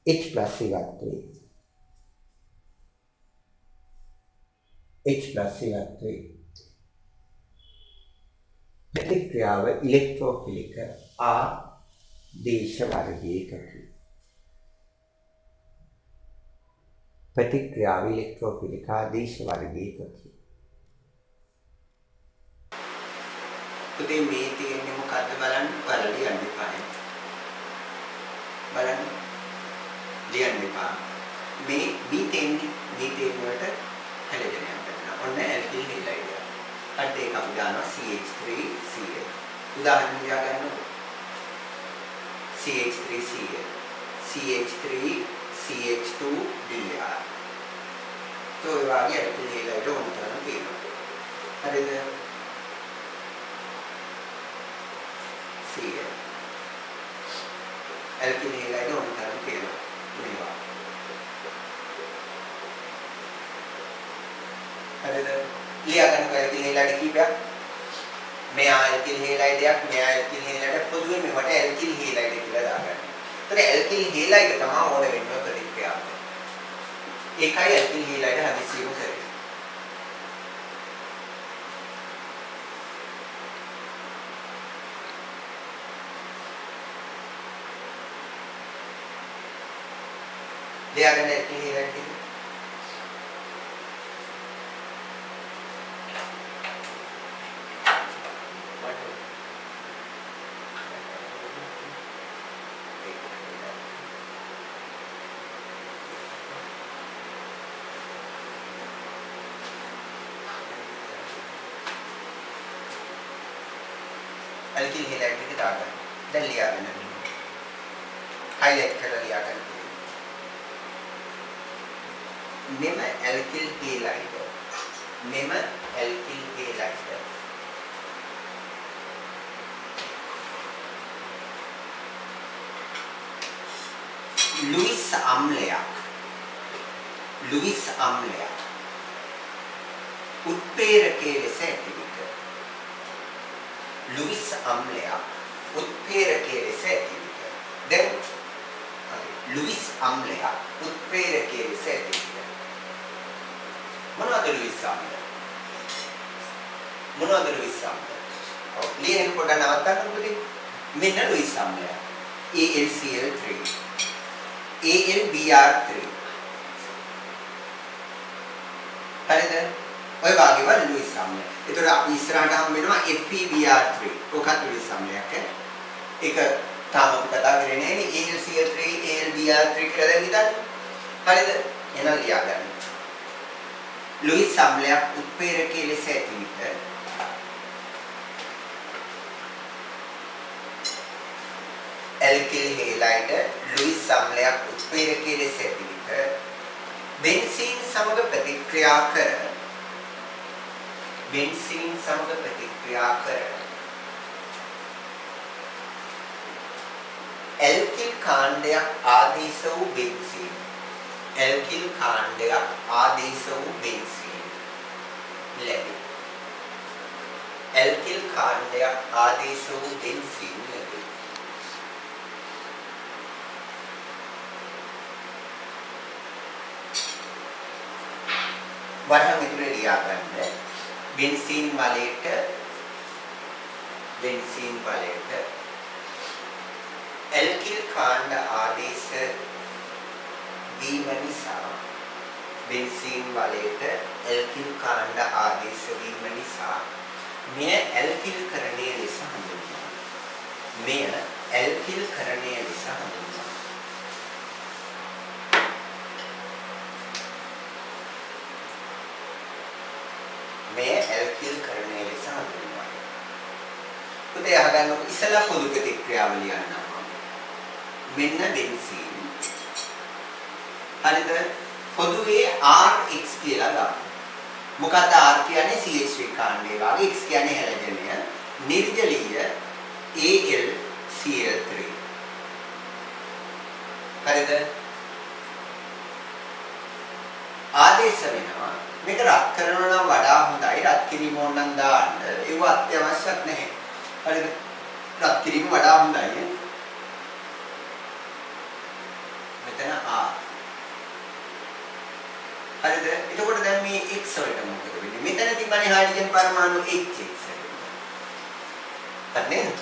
H+ ඉවත් වේ. ප්‍රතික්‍රියාව ඉලෙක්ට්‍රෝෆිලික ආදේශ වර්ගයකකි. පුතේ මේ තියෙන්නේ මොකද්ද බලන්න. බලලා ලියන්න එපා. ලියන්න එපා. මේ මීතේන් වලට හැලෙන්නේ නැහැ. ඔන්න ඇල්කිල් හෙලයිඩ්. අද ඒක අපි දානවා CH3Cl. උදාහරණ ලියා ගන්නකො. CH3Cl, CH3CH2Br. તો એ વાગે ඇල්කිල් හෙලයිඩ් ඕන තරම් තියෙනවා. හරිද? Cl. ඇල්කිල් හෙලයිඩ් ඕන තරම් තියෙනවා. මේවා. හරිද? ලියා ගන්න ඇල්කිල් හෙලයිඩ් කීපයක්. මෙයා ඇල්කිල් හෙලයිඩයක්, මෙයා ඇල්කිල් හෙලයිඩ පොදුවේ මේවට ඇල්කිල් හෙලයිඩ කියලා දාගන්න. ඒතර ඇල්කිල් හෙලයිඩ තමයි ඕන වෙන්නේ ප්‍රතික්‍රියාව. ඒකයි ඇල්කිල් හෙලයිඩ හදිස්සියම කරේ. ලියා ගන්න ඇල්කිල් හෙලයිඩ ඇල්කිල් හෙලයිඩ් එක දාගන්න. දැන් ලියා ගන්න. highlight කරලා ලියා ගන්න. මෙම ඇල්කිල් හේලයිඩ් මෙම ඇල්කිල් හේලයිඩ් ලුයිස් අම්ලයක් උත්ප්‍රේරකයේ ලෙස ඇතිවිට ලුයිස් අම්ලයක් උත්ප්‍රේරකයේ ලෙස ඇතිවිට දැන් ලුයිස් අම්ලයක් උත්ප්‍රේරකයේ ලෙස ඇතිවිට මොනවද ලුයිස් අම්ල? ඔව් ලියන කොට නවත්තන්න පුතේ. මෙන්න ලුයිස් අම්ලය. AlCl3 AlBr3 හරිද? ඔය වගේම ලුයිස් අම්ලය. ඒතර අපි ඉස්සරහට හම් වෙනවා FeBr3. ඔකත් ලුයිස් අම්ලයක් ඈ. ඒක තාම අපි කතා කරේ නෑනේ AlCl3 AlBr3 කියලා දැන් හිතන්න. හරිද? එහෙනම් ලියා ගන්න. ලුයිස් අම්ලයක් උත්ප්‍රේරකයේ ලෙස ඇතිවිට ඇල්කිල් හේලයිඩ් ලුයිස් අම්ලයක් උත්ප්‍රේරකයේ ලෙස ඇතිවිට බෙන්සීන් සමග ප්‍රතික්‍රියා කර ඇල්කිල් කාණ්ඩයක් ආදේශ වූ බෙන්සීන් ලැබේ. ඇල්කිල් කාණ්ඩයක් ආදේශ වූ බෙන්සීන් ලැබේ. වරහන් ඉදිරියේ ලියා ගන්න. බෙන්සීන් වලට ඇල්කිල් කාණ්ඩ ආදේශ වීම නිසා මෙය ඇල්කිල් කරණය ලෙස හඳුන්වනවා. මෙය ඇල්කිල් කරණය ලෙස හඳුන්වනවා. පුතේ අහගන්න ඉස්සලා පොදු ප්‍රතික්‍රියාව ලියන්නම්. මෙන්න බෙන්සීන්. හරිද? පොදුවේ RX කියලා ගන්න. මොකද R කියන්නේ CH3 කාණ්ඩය වගේ, X කියන්නේ හැලජනය, නිර්ජලීය AlCl3. හරිද? ආදේශ වෙනවා. මේක රත් කරනවා නම් වඩා හොඳයි. රත් කිරීම ඕන නම් දාන්න. ඒව අත්‍යවශ්‍යත් නැහැ. හරිද? රත් කිරීම වඩා හොඳයි. මෙතන R. හරිද? එතකොට දැන් මේ X වලට මොකද වෙන්නේ? මෙතන තිබ්බනේ හයිඩ්‍රජන් පරමාණු HX. හරිද?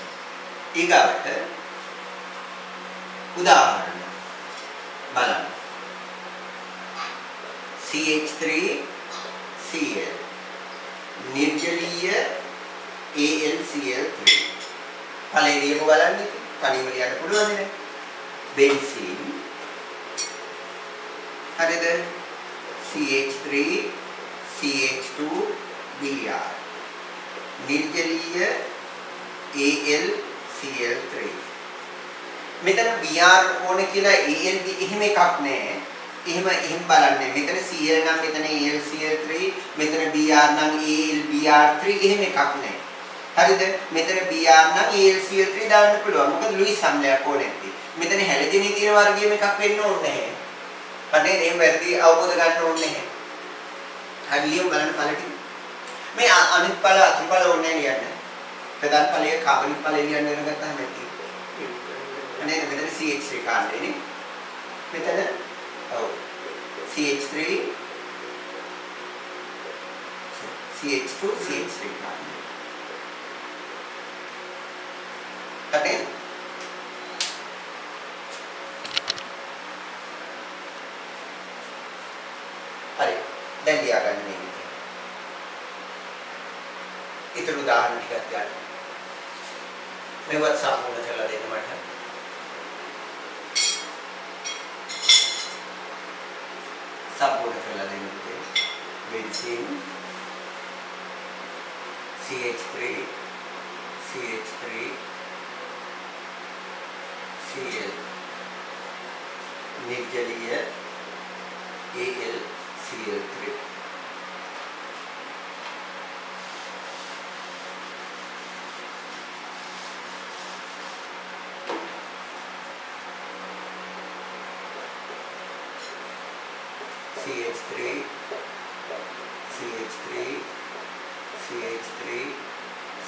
ඊගාවට උදාහරණ බලන්න. CH3Cl නිර්ජලීය AlCl3 ඵලයේම බලන්න තනියම ලියන්න පුළුවන් නේ. බෙන්සීන් හරිද? CH3 CH2Br නිර්ජලීය AlCl3 මෙතන Br ඕනේ කියලා Al එහෙම එකක් නැහැ. එහෙම බලන්නේ. මෙතන Cl නම් මෙතන AlCl3, මෙතන Br නම් AlBr3 එහෙම එකක් නැහැ. හරිද? මෙතන Br නම් AlCl3 දාන්න පුළුවන්. මොකද ලුයිස් අම්ලයක් ඕනේ නැති. මෙතන හැලජෙනී තියෙන වර්ගයේම එකක් වෙන්න ඕනේ නැහැ. අනේ එහෙම වැඩි අවබෝධ ගන්න ඕනේ නැහැ. හරියම බලන්න ඵලටි. මේ අනිත් ඵල අතුරු ඵල ඕනේ ලියන්න. ප්‍රධාන ඵලයේ කාබනික ඵලය ලියන්න වෙනගත්තාම ඇති. අනේ මෙතන CH3 කාණ්ඩයනේ. මෙතන ඔව් CH3 CH2 CH3 කාණ්ඩය. හරි. හරි. දැන් ලියාගන්න මේ විදිහට. ඊටු උදාහරණ ටිකක් ගන්න. මේවත් සම්පූර්ණ කරලා දෙන්න මට. සම්පූර්ණ කරලා දෙන්න පුතේ. බෙන්සීන් CH3 Cl නිර්ජලීය AlCl3 CH3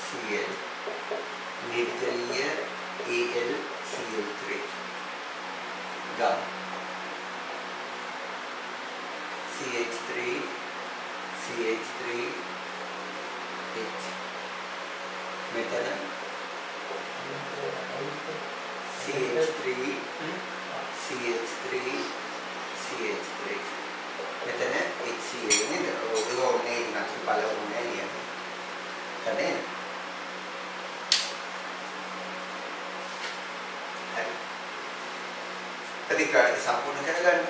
Cl निर्जलीय AlCl3 गम CH3 H मेथड CH3 මෙතන HCl නේද? ඒක ඕනේ නැති පළවෙනි එළිය. හරි. හරි. ප්‍රතික්‍රියාව සම්පූර්ණ කරගන්න.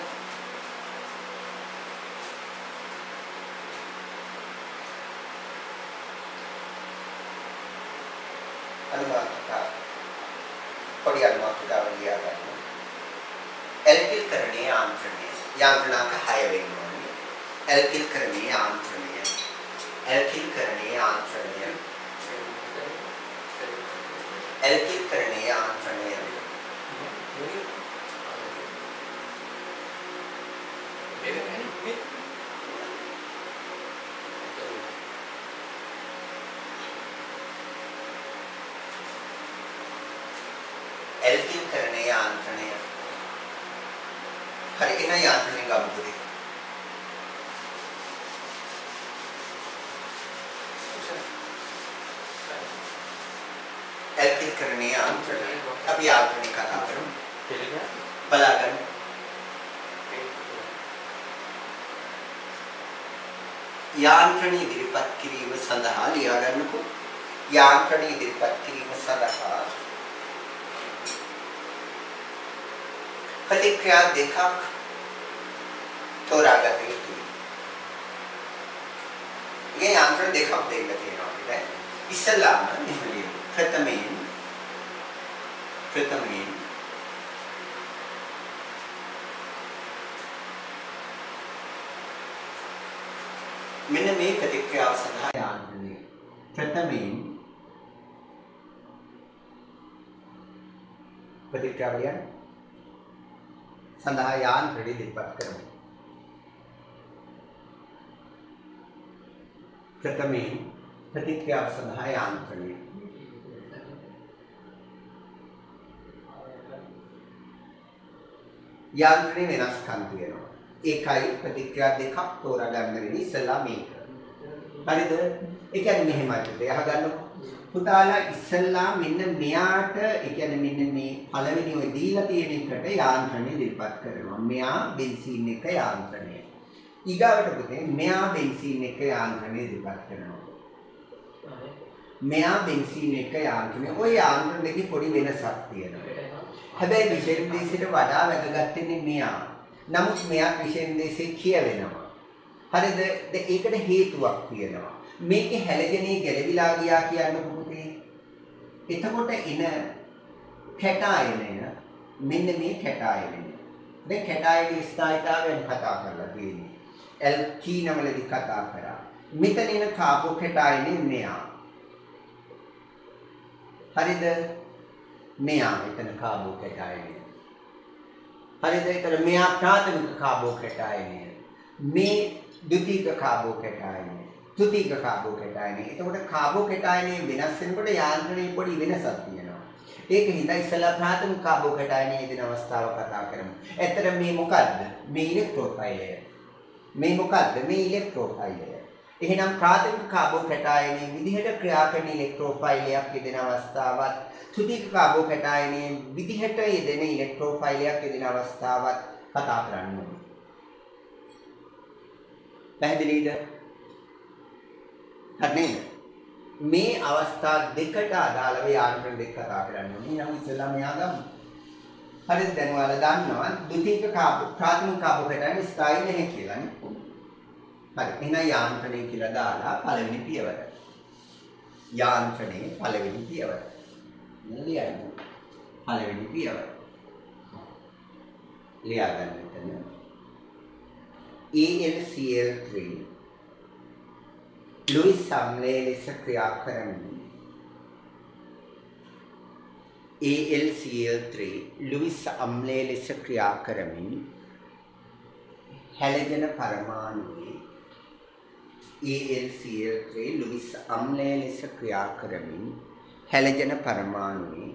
අනුමානික පොඩි අනුමානිකාවක් ලියා ගන්න. एल्किल करणे आंतरणीय यांत्रणांक 6 වෙන්න ඕනේ. एल्किल करणे आंतरणीय एल्किल करणे आंतरणीय एल्किल करणे आंतरणीय एल्किल करणे आंतरणीय हर एक ना याद रखने का मुझे एल्किल करने अब याद रखने का काम करूँ बलागन यांत्रणी इदिरिपत् किरीम सඳහා ලියා ගන්නකො यांत्रणी इदिरिपत् किरीम सඳහා प्रतिक्रिया देखा तोरागत युक्ति ये यांत्रण देखा देख लेते हैं इस्लाम निम्नलिखित प्रथमेन මෙන්න මේ ප්‍රතික්‍රියාව සඳහා යාන්ත්‍රණය ප්‍රථමයෙන් ප්‍රතික්‍රියාව සඳහා යාන්ත්‍රණය ඉදිරිපත් කරමු. ප්‍රථමයෙන් ප්‍රතික්‍රියාව සඳහා යාන්ත්‍රණය යාන්ත්‍රණය වෙනස්කම් තියෙනවා. ඒකයි ප්‍රතික්‍රියා දෙකක් තෝරාගන්න වෙන්නේ ඉස්සලා මේක. හරිද? ඒ කියන්නේ මෙහෙමයි. එයා ගන්නකො. පුතාලා ඉස්සලා මෙන්න මෙයාට ඒ කියන්නේ මෙන්න මේ පළවෙනි ඔය දීලා තියෙන එකට යාන්ත්‍රණය ඉදිරිපත් කරනවා. මෙයා බෙන්සීන් එක යාන්ත්‍රණය. ඊගාවට පුතේ මෙයා බෙන්සීන් එක යාන්ත්‍රණය ඉදිරිපත් කරනවා. මෙයා බෙන්සීන් එක යාන්ත්‍රණය. ඔය යාන්ත්‍රණ දෙකේ පොඩි වෙනසක් තියෙනවා. හැබැයි විශේෂ දේශයට වඩා වැදගත් වෙන්නේ මෙයා. නමුත් මෙයා විශේෂ දේශේ කියවෙනවා. හරිද? ඒකට හේතුවක් තියෙනවා. මේකේ හැලජනේ ගැලවිලා ගියා කියන්න පුතේ. එතකොට එන කැටායනය මෙන්න මේ කැටායනය. දැන් කැටායනයේ ස්ථායීතාවයෙන් කතා කරලා තියෙන්නේ. ඇල්කීනවලදී කතා කරා. මෙතන එන කාබෝ කැටායනය මෙයා. හරිද? මෙයා එතන කාබෝ කැටායනය. හරිද? ඒතර මෙයා ප්‍රාථමික කාබෝ කැටායනය. මේ ද්විතීක කාබෝ කැටායනය. තෘතීක කාබෝ කැටායනය. එතකොට කාබෝ කැටායනයේ වෙනස් වෙනකොට යාන්ත්‍රණයේ පොඩි වෙනසක් තියෙනවා. ඒක හින්දා ඉස්සලා ප්‍රාථමික කාබෝ කැටායනයේ දෙන අවස්ථාව කතා කරමු. ඇත්තට මේ මොකද්ද? මේ ඉලෙක්ට්‍රෝෆයිලය. මේ මොකද්ද? මේ ඉලෙක්ට්‍රෝෆයිලය. එහෙනම් ප්‍රාථමික කාබෝ කැටායනයේ විදිහට ක්‍රියා කරන ඉලෙක්ට්‍රෝෆයිලයක් යෙදෙන අවස්ථාවත් තෘතීක කාබෝ කැටායනයේ විදිහට යෙදෙන ඉලෙක්ට්‍රෝෆයිලයක් යෙදෙන අවස්ථාවත් කතා කරන්න ඕනේ. පැහැදිලිද? හරිද? මේ අවස්ථා දෙකට අදාළව යාන්ත්‍රණ දෙක කතා කරන්න ඕනේ. නම් ඉස්සෙල්ලා මෙයා ගමු. හරිද? දැන් ඔයාලා දන්නවා ද්විතීක කාබෝ ප්‍රාථමික කාබෝ කැටායන ස්ථායී නැහැ කියලා නේ. හරි. එහෙනම් යාන්ත්‍රණය කියලා දාලා පළවෙනි පියවර. යාන්ත්‍රණයේ පළවෙනි පියවර. ලියන්න. පළවෙනි පියවර. ලියා ගන්න එතන. AlCl3 ලුයිස් අම්ලයේ ලෙස ක්‍රියා කරමින් AlCl3 ලුයිස් අම්ලයේ ලෙස ක්‍රියා කරමින් හැලෙන පරමාණුවේ AlCl3 ලුයිස් අම්ලය ලෙස ක්‍රියා කරමින් හැලෙන පරමාණුවේ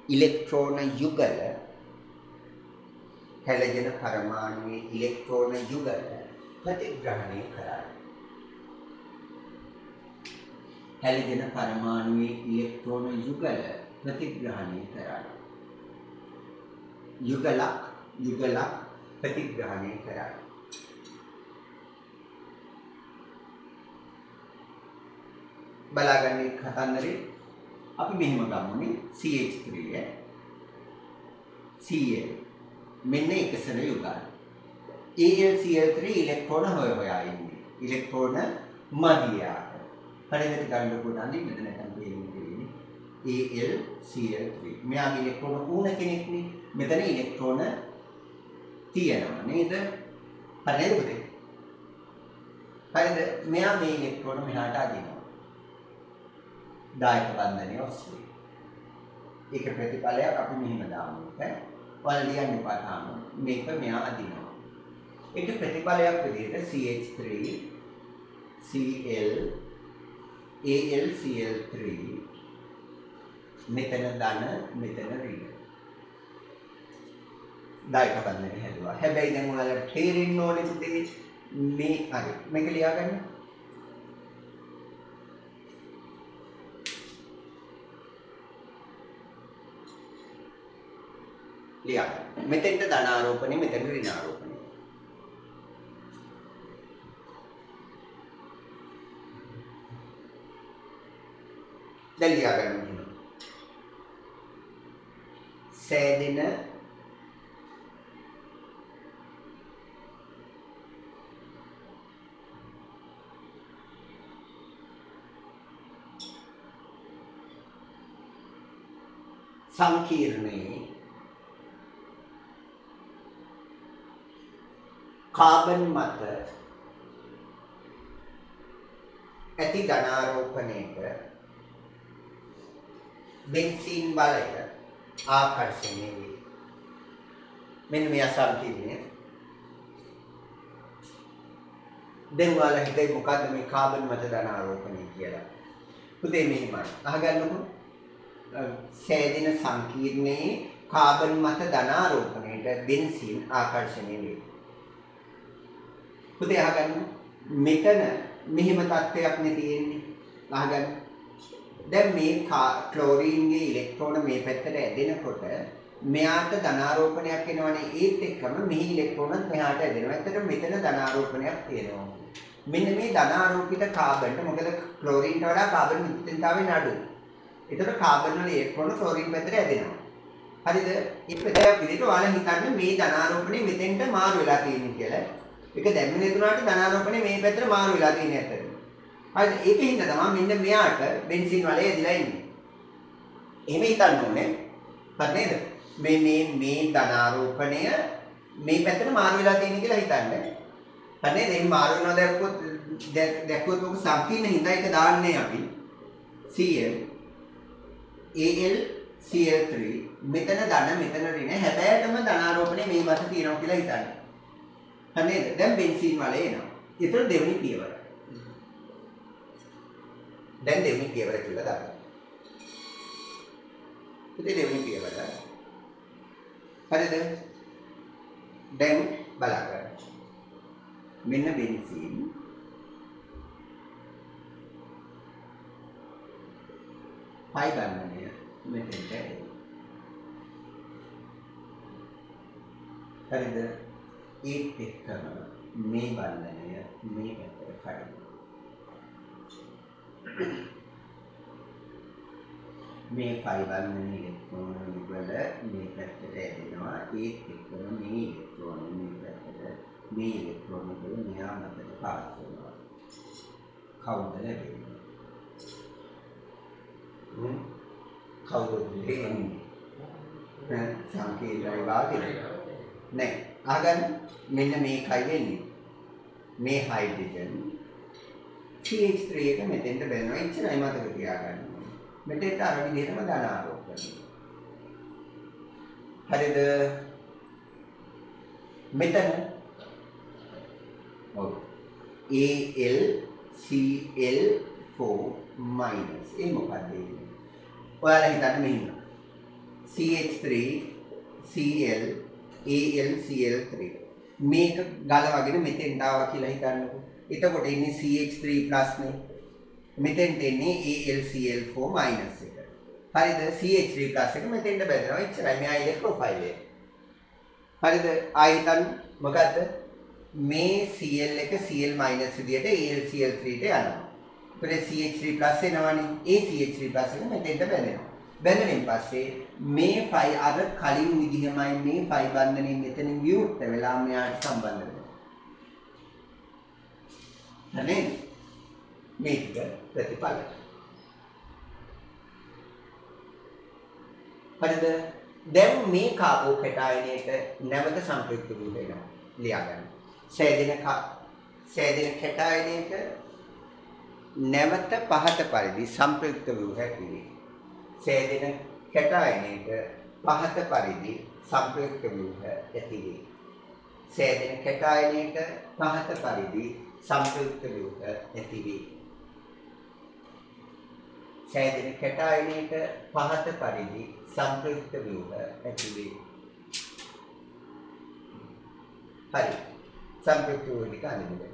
ඉලෙක්ට්‍රෝන යුගල හැලෙන පරමාණුවේ ඉලෙක්ට්‍රෝන යුගල ප්‍රතිග්‍රහණය කරයි. හැලෙන පරමාණුවේ ඉලෙක්ට්‍රෝන යුගල ප්‍රතිග්‍රහණය කරයි. යුගලක් ප්‍රතිග්‍රහණය කරයි. බලාගන්නේ කතන්දරේ අපි මෙහෙම ගමුනේ CH3 Cl මෙන්න එකසර යුගල AlCl3 ඉලෙක්ට්‍රෝන හොයා ඉන්නේ. ඉලෙක්ට්‍රෝන මදියාට. හරියට ගන්න කොටන්නේ මෙතන නැත්නම් තියෙන්නේ AlCl3. මෙයාගේ ඉලෙක්ට්‍රෝන ඌන කෙනෙක්නේ. මෙතන ඉලෙක්ට්‍රෝන තියෙනවා නේද? හරිද පුතේ? හරිද? මෙයා මේ ඉලෙක්ට්‍රෝන මෙහාට අදිනවා. දායක බන්ධනය ඔස්සේ. ඒක ප්‍රතිඵලයක් අපි මෙහෙම දාමු. ඔයාලා ලියන්න එපා තාම. මේක මෙයා අදිනවා. ඒක ප්‍රතිඵලයක් විදිහට CH3 Cl AlCl3 මෙතන ධන මෙතන ඍණ. දායක බන්ධනය හැදුවා. හැබැයි දැන් ඔයාලට තේරෙන්න ඕනේ පුතේ මේ හරි. මේක ලියාගන්න. ලියාගන්න. මෙතෙන්ට ධනාරෝපණය මෙතෙන්ට ඍණාරෝපණය. දැන් ලියාගන්න මෙහෙම. සෑදෙන සංකීර්ණයේ කාබන් මත ඇති ධනාරෝපණයට බෙන්සීන් බලය ආකර්ෂණය වේ. මෙන්න මේ සංකීර්ණය. දැන් ඔයාලා හිතේ මොකද්ද මේ කාබන් මත ධනාරෝපණය කියලා? පුතේ මෙහෙමයි. අහගන්නකො. සෑදෙන සංකීර්ණයේ කාබන් මත ධනාරෝපණයට බෙන්සීන් ආකර්ෂණය වේ. පුතේ අහගන්න. මෙතන මෙහෙම තත්ත්වයක් නේ තියෙන්නේ. අහගන්න. දැන් මේ ක්ලෝරීන්ගේ ඉලෙක්ට්‍රෝන මේ පැත්තට ඇදෙනකොට මෙයාට ධනාරෝපණයක් එනවනේ. ඒත් එක්කම මෙහි ඉලෙක්ට්‍රෝනත් මෙහාට ඇදෙනවා. ඇත්තට මෙතන ධනාරෝපණයක් තියෙනවා. මෙන්න මේ ධනාරෝපිත කාබන්ට මොකද ක්ලෝරීන්ට වඩා කාබන් විද්‍යුතතාවය අඩුයි. ඒතර කාබන් වල ඉලෙක්ට්‍රෝන ක්ලෝරීන් පැත්තට ඇදෙනවා. හරිද? ඒ ප්‍රතිපලයක් විදිහට ඔයාලා හිතන්න මේ ධනාරෝපණය මෙතෙන්ට මාරු වෙලා තියෙන්නේ කියලා. ඒක දැම්මේ නැතුණාට ධනාරෝපණය මේ පැත්තට මාරු වෙලා තියෙන්නේ ඇත්තට. හරිද? ඒකින්ද තමයි මෙන්න මෙයාට බෙන්සීන් වලේ ඇදිලා ඉන්නේ. එහෙම හිතන්න ඕනේ. හරි නේද? මේ ධනාරෝපණය මේ පැත්තට මාරු වෙලා තියෙන්නේ කියලා හිතන්න. හරි නේද? එහෙනම් මාරු වෙනවා දැක්කොත් ඔක සංකීර්ණ හින්දා ඒක දාන්නේ අපි. Cl AlCl3 මෙතන ධන මෙතන ඍණ හැබැයිම ධනාරෝපණය මේ මත තියෙනවා කියලා හිතන්න. හරි නේද? දැන් බෙන්සීන් වලේ එනවා. ඒතර දෙවෙනි පියවර. දැන් දෙවෙනි පියවර කියලා දාන්න. ඉතින් දෙවෙනි පියවර. හරිද? දැන් බලන්න. මෙන්න බෙන්සීන් පයි බන්ධනය මෙතෙන්ට ඇදෙනවා. හරිද? ඒත් එක්කම මේ බන්ධනය මේ පැත්තට කඩනවා. මේ පයි බන්ධනයේ ඉලෙක්ට්‍රෝන වල මේ පැත්තට ඇදෙනවා. ඒත් එක්කම මේ ඉලෙක්ට්‍රෝන මේ පැත්තට මේ ඉලෙක්ට්‍රෝන වල මෙහා මතට පාස් වෙනවා. කවුද ලැබෙන්නේ? කවුරුද දෙන්නේ? සංකීර්ණයි වාගේ නෑ. අහගන්න මෙන්න මේකයි වෙන්නේ. මේ හයිඩ්‍රජන් CH3 එක මෙතෙන්ට බැලනවා. එච්චරයි මතක තියාගන්න. මෙතෙන්ට අර විදිහටම ධනාරෝපණය. හරිද? මෙතන ඔව් AlCl4 minus ඒ මොකක්ද ඒ? ඔයාලා හිතන්න මෙහෙම. CH3Cl AlCl3 මේක ගලවගෙන මෙතෙන්ට ආවා කියලා හිතන්නකෝ. එතකොට එන්නේ CH3+ නේ. මෙතෙන්ට එන්නේ AlCl4 minus එක. හරිද? CH3+ එක මෙතෙන්ට බැඳෙනවා. එච්චරයි මෙයා ඉලෙක්ට්‍රෝෆයිල් එක. හරිද? ආයෙ හිතන්න මොකද්ද? මේ Cl එක Cl- විදියට AlCl3 ට යනවා. ඊට CH3+ එනවනේ. ඒ CH3+ එක මෙතෙන්ට බැඳෙනවා. බැඳෙනින් පස්සේ මේ ෆයි අර කලින් විදිහමයි මේ ෆයි බන්ධනේ මෙතනින් විවුර්ත වෙලා මෙයාට සම්බන්ධ වෙනවා. හරිද? මේක ප්‍රතිඵල. හරිද? දැන් මේ කාබෝකැටායනයට නැවත සංප්‍රයුක්ත වූ වෙනවා. ලියා ගන්න. සෑදෙන කැටායනයට නැවත පහත පරිදි සංප්‍රයුක්ත වූ හැකි වේ. සෑදෙන කැටායනයට පහත පරිදි සංප්‍රයුක්ත වූ ඇති වේ. සෑදෙන කැටායනයට පහත පරිදි සංප්‍රයුක්ත වූ ඇති වේ. සෑදෙන කැටායනයට පහත පරිදි සංප්‍රයුක්ත වූ ඇති වේ. හරි. संपृक्त हुए टिक आने मिले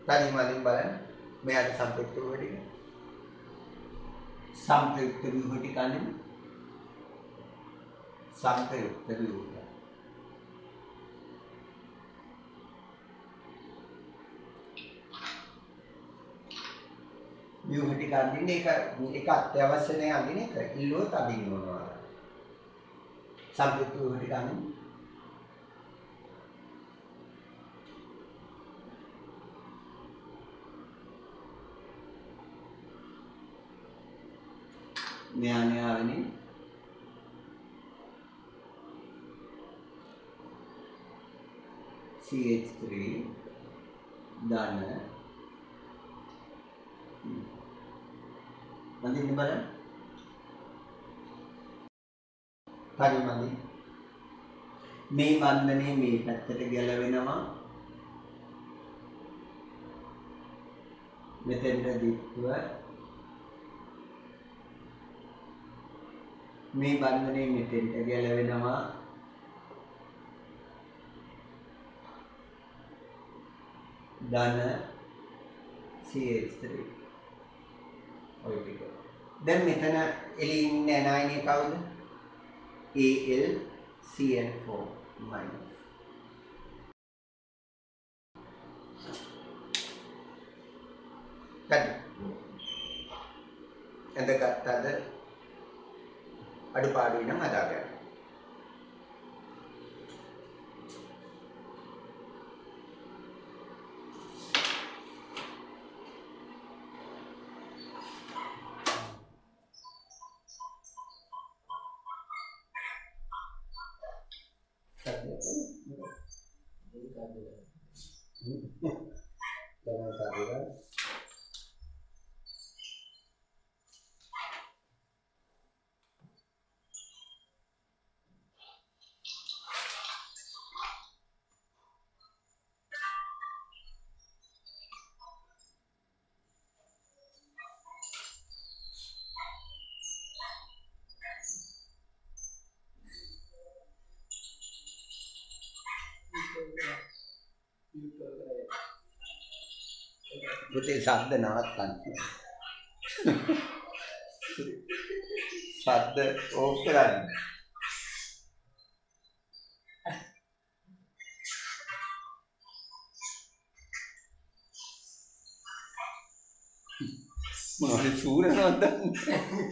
तानी मालिक बालन मैं आज संपृक्त हुए टिक संपृक्त हुए टिक आने में संपृक्त हुए व्यूह टिक आने ने एक अत्यावश्यक नहीं आने ने कर इल्लो तभी नहीं होना वाला संपृक्त हुए टिक आने में आने वाले CH3 दान मंदिर निबाल थाली मंदिर में बंधने में पत्ते गलवेनमा මෙතෙන්ට දික්ව මේ බන්ධනේ මෙතෙන්ට ගැලවෙනවා ධන CH3 ඔය ටික දැන් මෙතන එළියේ ඉන්න ඇනයිනේ කවුද AlCl4 minus kan එතකටද අඩුපාඩු වෙනම හදාගන්න. පුතේ ශබ්ද නවත්තන්න. ශබ්ද ඕෆ් කරන්න. මොනවද සූර නවත්තන්නේ?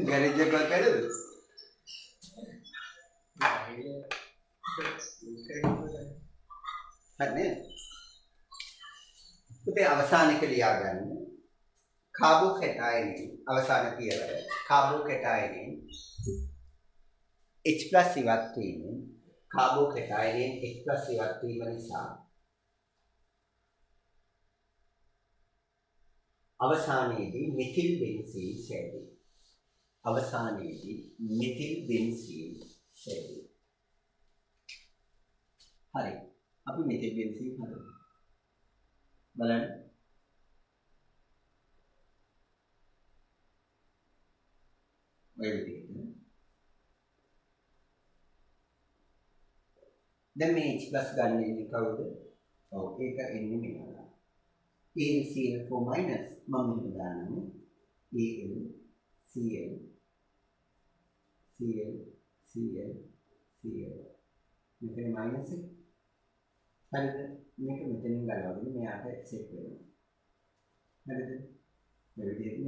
ගෑරේජ් එක කරද? හරිනේ. පුතේ අවසානික ලියා ගන්න. කාබෝකැටායනින් අවසාන පියවර. කාබෝකැටායනින් H+ ඉවත් වීමෙන් කාබෝකැටායනින් H+ ඉවත් වීම නිසා අවසානයේදී මෙතිල් බෙන්සීන් සෑදේ. අවසානයේදී මෙතිල් බෙන්සීන් සෑදේ. අපි මෙතෙන් බෙන්සීන් හදමු. බලන්න. ඔය විදිහට. දැන් මේ H+ ගන්න ඉන්නේ කවුද? ඔව් ඒක එන්නේ මෙයාලා. AlCl4- මම මෙහෙම දාන්නම්. AlCl Cl Cl Cl මෙතන මයිනස් එක. හරිද? මේක මෙතනින් ගලවගෙන මෙයාට සෙට් වෙනවා. හරිද? මේ විදිහට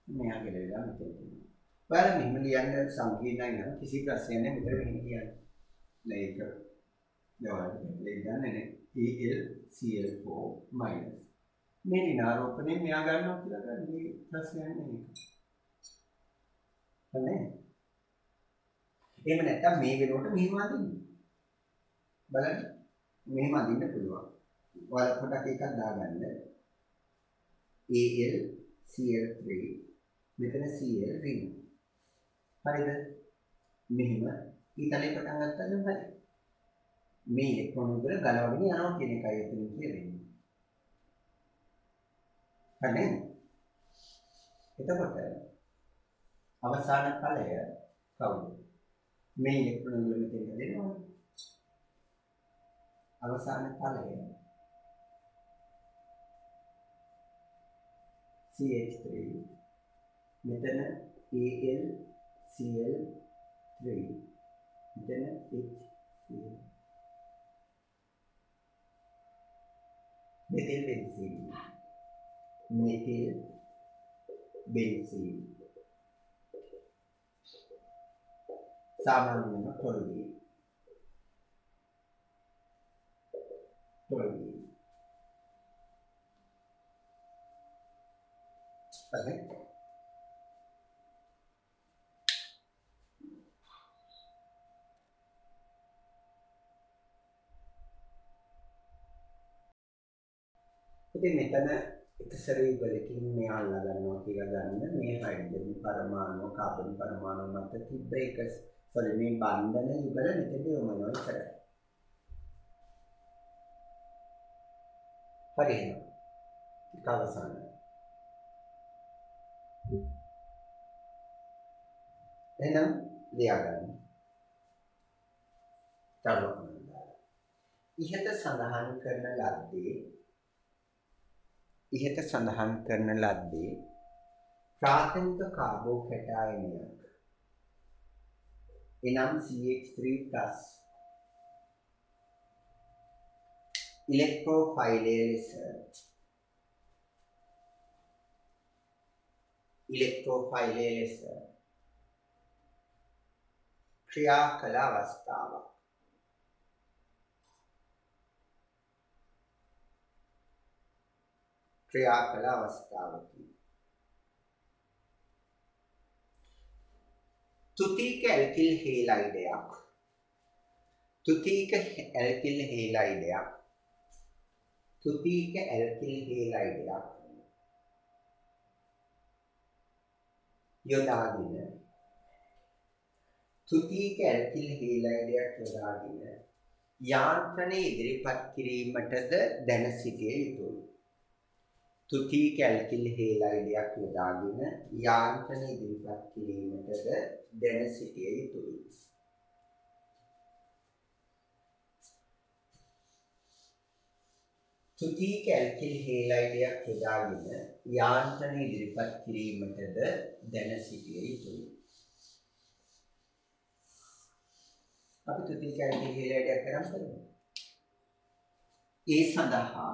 මෙයා ගලවලා මෙතන තියෙනවා. ඔයාලා මෙහෙම ලියන්න සංකීර්ණයි නම් කිසි ප්‍රශ්නයක් නැහැ. මෙතන මෙහෙම කියන්න. ඒක දවල්ට දෙන්න නේ. AlCl4- මේ ඍණාරෝපණය මෙයා ගන්නවා කියලා ගන්න මේ ප්‍රශ්නයක් නෙමෙයි. හරිනේ? එහෙම නැත්නම් මේ වෙනකොට මෙහෙම අදින්න. බලන්න. මෙහෙම අදින්න පුළුවන්. ඔයාලා පොඩක් එකක් දාගන්න. AlCl3 මෙතන Cl ඍණ. හරිද? මෙහෙම ඊතලේ පටන් ගත්තම හරි. මේ ඉලෙක්ට්‍රෝන වල ගලවගෙන යනවා කියන එකයි එතනින් කියන්නේ. හරිනේ? එතකොට අවසාන ඵලය කවුද? මේ ඉලෙක්ට්‍රෝන වල මෙතෙන් දෙනවා. අවසාන ඵලය CH3 මෙතන AlCl3 මෙතන HCl මෙතිල් බෙන්සීන් සාමාන්‍යම තොරදී හරි. ඉතින් මෙතන එක සැරේ වලකින් මේ අල්ලා ගන්නවා කියලා ගන්න මේ හයිඩ්‍රජන් පරමාණු කාබන් පරමාණු මත තිබ්බ එක මේ බන්ධන යුගල මෙතන යොමනවා ඉතරයි. හරි එහෙනම් ඒක අවසానයි. එහෙනම් ලියා ගන්න. තරවන්න. ඉහත සඳහන් කරන ලද්දේ ප්‍රාථමික කාබෝකැටායනයක් එනම් CH3+ ඉලෙක්ට්‍රෝෆයිලය ලෙස ක්‍රියා කළ අවස්ථාවක්. තුතික ඇල්කිල් හේලයිඩයක් යොදාගෙන යාන්ත්‍රණය ඉදිරිපත් කිරීමටද දැන සිටිය යුතුයි. තුතික ඇල්කිල් හේලයිඩයක් යොදාගෙන යාන්ත්‍රණය ඉදිරිපත් කිරීමටද දැන සිටිය යුතුයි. තුතික ඇල්කිල් හේලයිඩයක් යොදාගෙන යාන්ත්‍රණය ඉදිරිපත් කිරීමටද දැන සිටිය යුතුයි. අපි තුතික ඇල්කිල් හේලයිඩයක් කරන් කරමු. ඒ සඳහා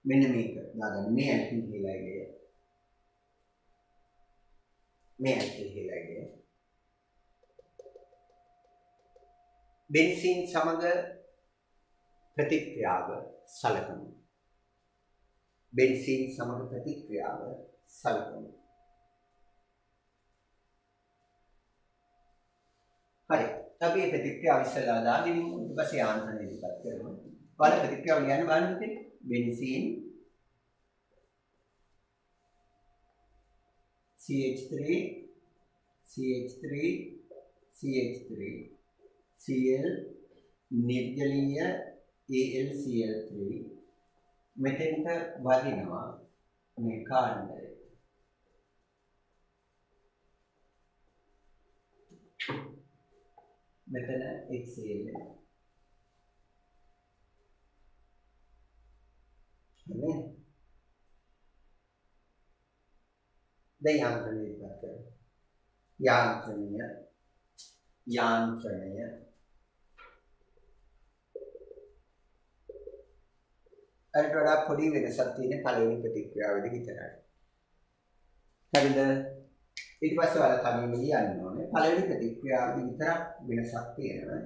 මෙන්න මේක දාගන්න. මේ ඇල්කිල් හේලයිඩය බෙන්සීන් සමග ප්‍රතික්‍රියාව සලකමු. හරි. අපි මේ ප්‍රතික්‍රියාව ඉස්සලා දාගෙන ඊට පස්සේ යාන්ත්‍රණය ඉදිරිපත් කරනවා. බලන්න ප්‍රතික්‍රියාව ලියන්න බලන්න පුතේ. බෙන්සීන් CH3 CH3 CH3 Cl නිර්ජලීය AlCl3 මෙතෙන්ට වදිනවා මේ කාණ්ඩය. මෙතන HCl නේ. දැන් යාන්ත්‍රණය ඉවත් කරමු. යාන්ත්‍රණය අරට වඩා පොඩි වෙනසක් තියෙන පළවෙනි ප්‍රතික්‍රියාවේදී විතරයි. හරිද? ඊට පස්සේ වල කණිම ලියන්න ඕනේ. පළවෙනි ප්‍රතික්‍රියාවේදී විතරක් වෙනසක් තියෙනවා.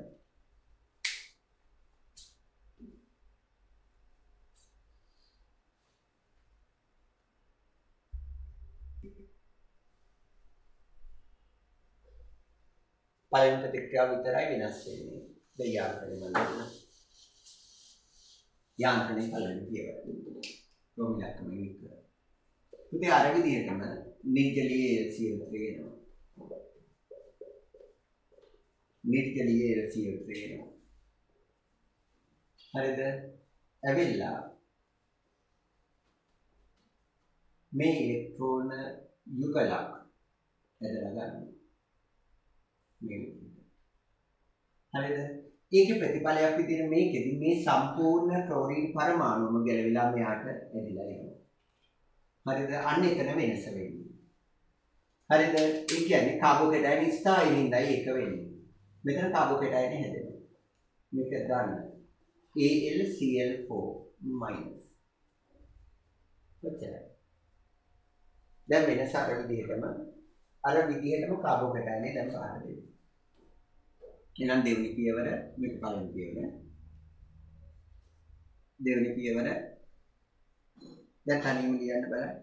පළවෙනි ප්‍රතික්‍රියාව විතරයි වෙනස් වෙන්නේ. දැන් යාන්ත්‍රණය බලන්න. යාන්ත්‍රණය පළවෙනි පියවර. ප්‍රෝමිලක්කම විකර. පුතේ අර විදිහටම නිර්ජලීය AlCl3 එනවා. නිර්ජලීය AlCl3 එනවා. හරිද? ඇවිල්ලා මේ ඉලෙක්ට්‍රෝන යුගලක් ඇදලා ගන්නවා. මේ විදිහට. හරිද? ඒකේ ප්‍රතිඵලයක් විදිහට මේකෙදි මේ සම්පූර්ණ ක්ලෝරින් පරමාණුම ගැලවිලා මෙහාට ඇදිලා එනවා. හරිද? අන්න එතන වෙනස වෙන්නේ. හරිද? ඒ කියන්නේ කාබෝකැටයන් ස්ථායීින්දයි එක වෙන්නේ. මෙතන කාබෝකැටයන් හැදෙනවා. මේක ගන්න. AlCl4 minus. ඔච්චරයි. දැන් වෙනස අර විදිහටම කාබෝකැටයන් දැන් පාර දෙන්නේ. එහෙනම් දෙවෙනි පියවර මේක පළවෙනි පියවර. දෙවෙනි පියවර දැන් තනියම ලියන්න බලන්න.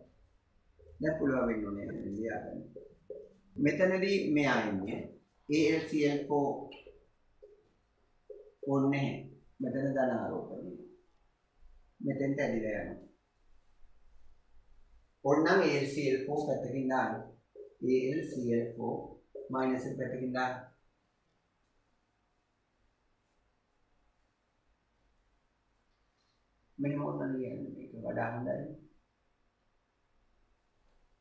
දැන් පුළුවන් වෙන්න ඕනේ ලියන්න. මෙතනදී මෙයා ඉන්නේ AlCl4 ඕනේ. මෙතන ධන ආරෝපණය. මෙතෙන්ට ඇදිලා යනවා. ඕනනම් AlCl4 පැත්තකින් දාන්න. AlCl4 minus එක පැත්තකින් දාන්න. මෙන්න මොනවද කියන්නේ මේක වඩා හොඳයි.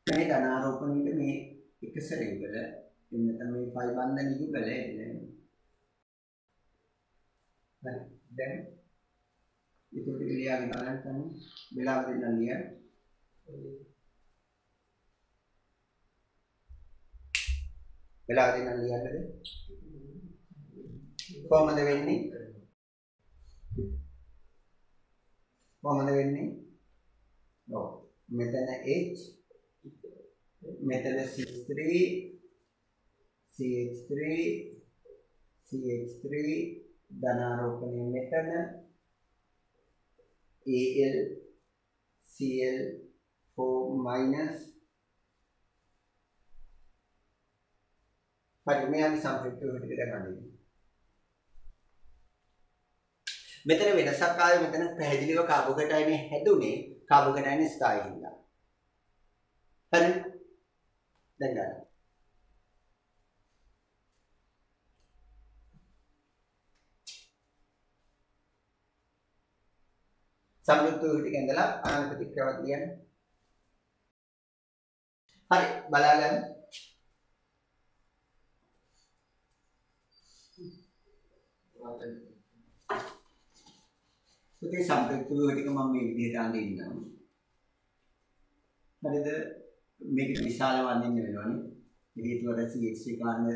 මේ ධන ආරෝපණයට මේ එකසර යුගල එන්න තමයි පයි බන්ධන යුගල එන්නේ. හරි. දැන් ඒක ලියාගෙන බලන්න තමයි වෙලාව දෙන්න ලියන්න. වෙලාව දෙන්න ලියන්නද? කොහොමද වෙන්නේ? කොහොමද වෙන්නේ? ඔව්. මෙතන H මෙතන C3 CH3 CH3 ධනාරෝපණය මෙතන AlCl4 minus පරිමේයන් සම්ප්‍රයුක්ත ටික දැනගන්න. මෙතන වෙනසක් ආවේ මෙතන පැහැදිලිව කාබෝකැටයන් හැදුනේ කාබෝකැටයන් ස්ථායී හින්දා. හරි? දැන් ගන්න. සම්ප්‍රයුක්ත ටික ඇඳලා අනන්ත ප්‍රතික්‍රියාවක් ලියන්න. හරි බලාගන්න. පුතේ සම්ප්‍රයුක්ත ටික මම මේ විදිහට අඳින්නම්. හරිද? මේක විශාල වන්දින්න වෙනවනේ. හේතුවට CH කාණ්ඩය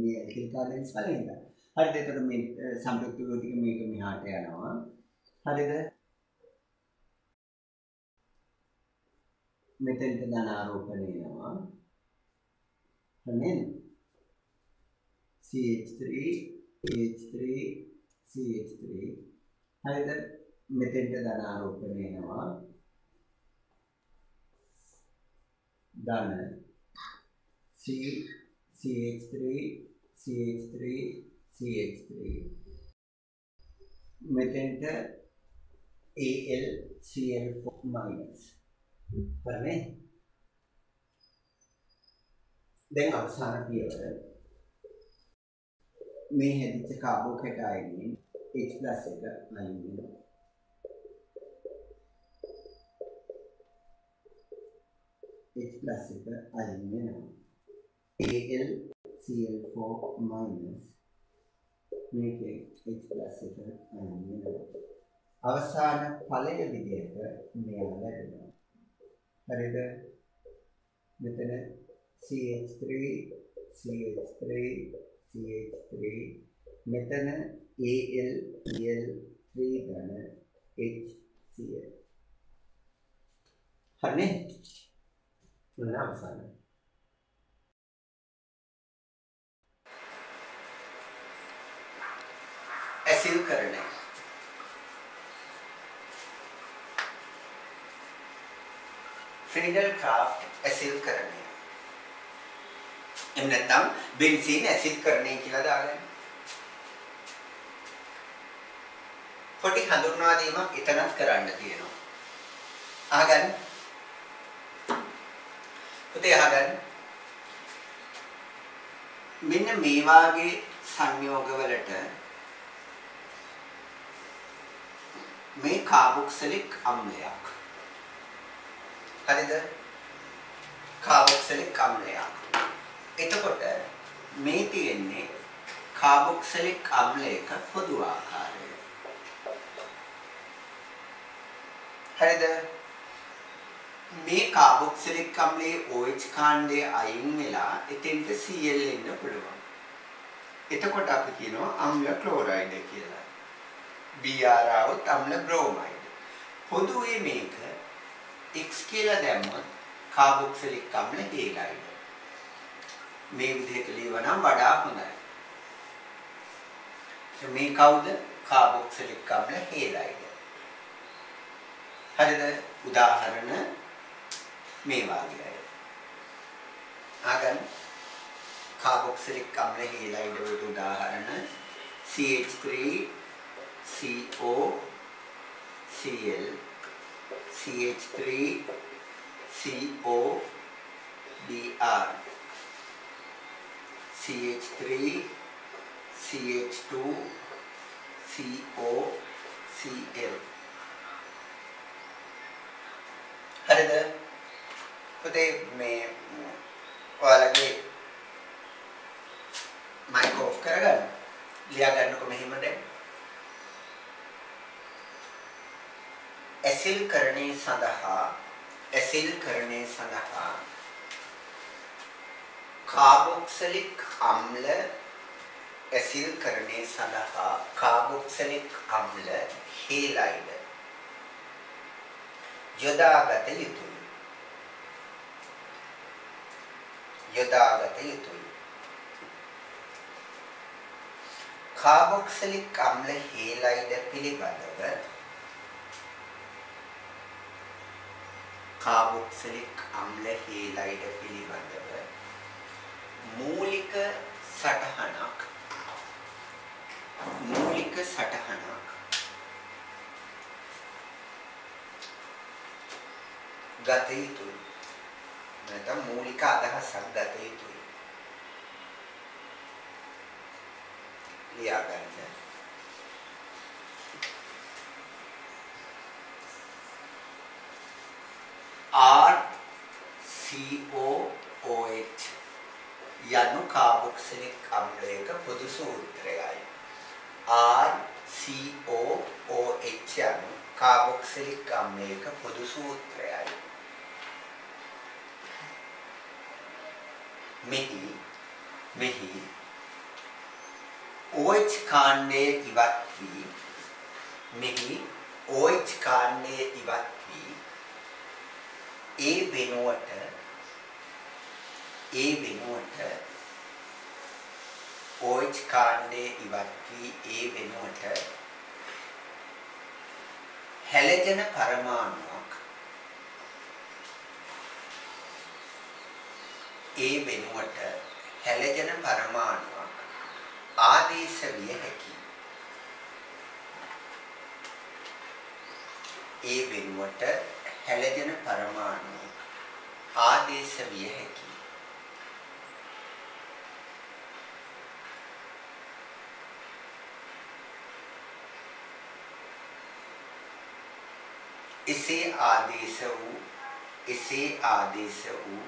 මේ ඇල්කිල් කාණ්ඩයෙන් විශාල වෙනවා. හරිද? ඒකට මේ සම්ප්‍රයුක්ත ටික මේක මෙහාට යනවා. හරිද? මෙතෙන්ට ධන ආරෝපණය වෙනවා. හරිද? CH3 CH3 CH3 හරිද? මෙතෙන්ට ධන ආරෝපණය වෙනවා. ධන CH3 CH3 CH3 මෙතෙන්ට AlCl4 minus. හරිනේ? දැන් අවසාන පියවර මේ හැදිච්ච කාබෝකැටයන්ගෙන් H+ එක අයින් වෙනවා. H+ එක අයින් වෙනවා. AlCl4- මේකේ H+ එක අයින් වෙනවා. අවසාන ඵලය විදිහට මෙයා ලැබෙනවා. හරිද? මෙතන CH3 CH3 CH3 මෙතන AlCl3 ධන HCl. හරිනේ? මොන අවසාන ඇසිල්කරණය ෆ්‍රීඩල්-ක්‍රාෆ්ට් ඇසිල්කරණය එහෙම නැත්නම් බෙන්සීන් ඇසිඩ්කරණය කියලා දාගන්න. පොඩි හඳුන්වා දීමක් එතනත් කරන්න තියෙනවා. අහගන්න. පුතේ අහගන්න. මෙන්න මේ වාගේ සංයෝගවලට මේ කාබොක්සිලික් අම්ලයක්. හරිද? කාබොක්සිලික් අම්ලයක්. එතකොට මේ තියෙන්නේ කාබොක්සිලික් අම්ලයක පොදු ආකාරය. හරිද? මේ කාබොක්සිලික් අම්ලයේ OH කාණ්ඩය අයින් වෙලා එතෙන්ට Cl එන්න පුළුවන්. එතකොට අපි කියනවා අම්ල ක්ලෝරයිඩ් කියලා. Br આવුත් අම්ල bromide. පොදුවේ මේක X කියලා දැම්මොත් කාබොක්සිලික් අම්ල හේලයිඩ්. මේ විදිහට ලියවනම් වඩා හොඳයි. මේ කවුද? කාබොක්සිලික් අම්ල හේලයිඩ්. හරිද? උදාහරණ මේ වගේ. ආගන් කාබොක්සිලික් අම්ල හේලයිඩ් වලට උදාහරණ CH3CO Cl CH3CO Br CH3 CH2 CO Cl. හරිද? පුතේ මේ ඔයාලගේ මයික් ඔෆ් කරගන්න. ලියා ගන්නකො මෙහෙම දැන්. ඇසිල්කරණය සඳහා කාබොක්සිලික් අම්ල ඇසිල්කරණය සඳහා කාබොක්සිලික් අම්ල හේලයිඩ් යොදාගත යුතුයි. කාබොක්සිලික් අම්ල හේලයිඩ් පිළිබඳව මූලික සටහනක් ගත යුතුයි. නැත්නම් මූලික අදහසක් ගත යුතුයි. ලියා ගන්න. RCOOH යනු කාබොක්සිලික් අම්ලයක පොදු සූත්‍රයයි. RCOOH යනු කාබොක්සිලික් අම්ලයක පොදු සූත්‍රයයි. මෙහි OH කාණ්ඩයේ ඉවත් වී ඒ වෙනුවට OH කාණ්ඩයේ ඉවත් වී ඒ වෙනුවට හැලජන පරමාණුවක් ආදේශ විය හැකියි. එසේ ආදේශ වූ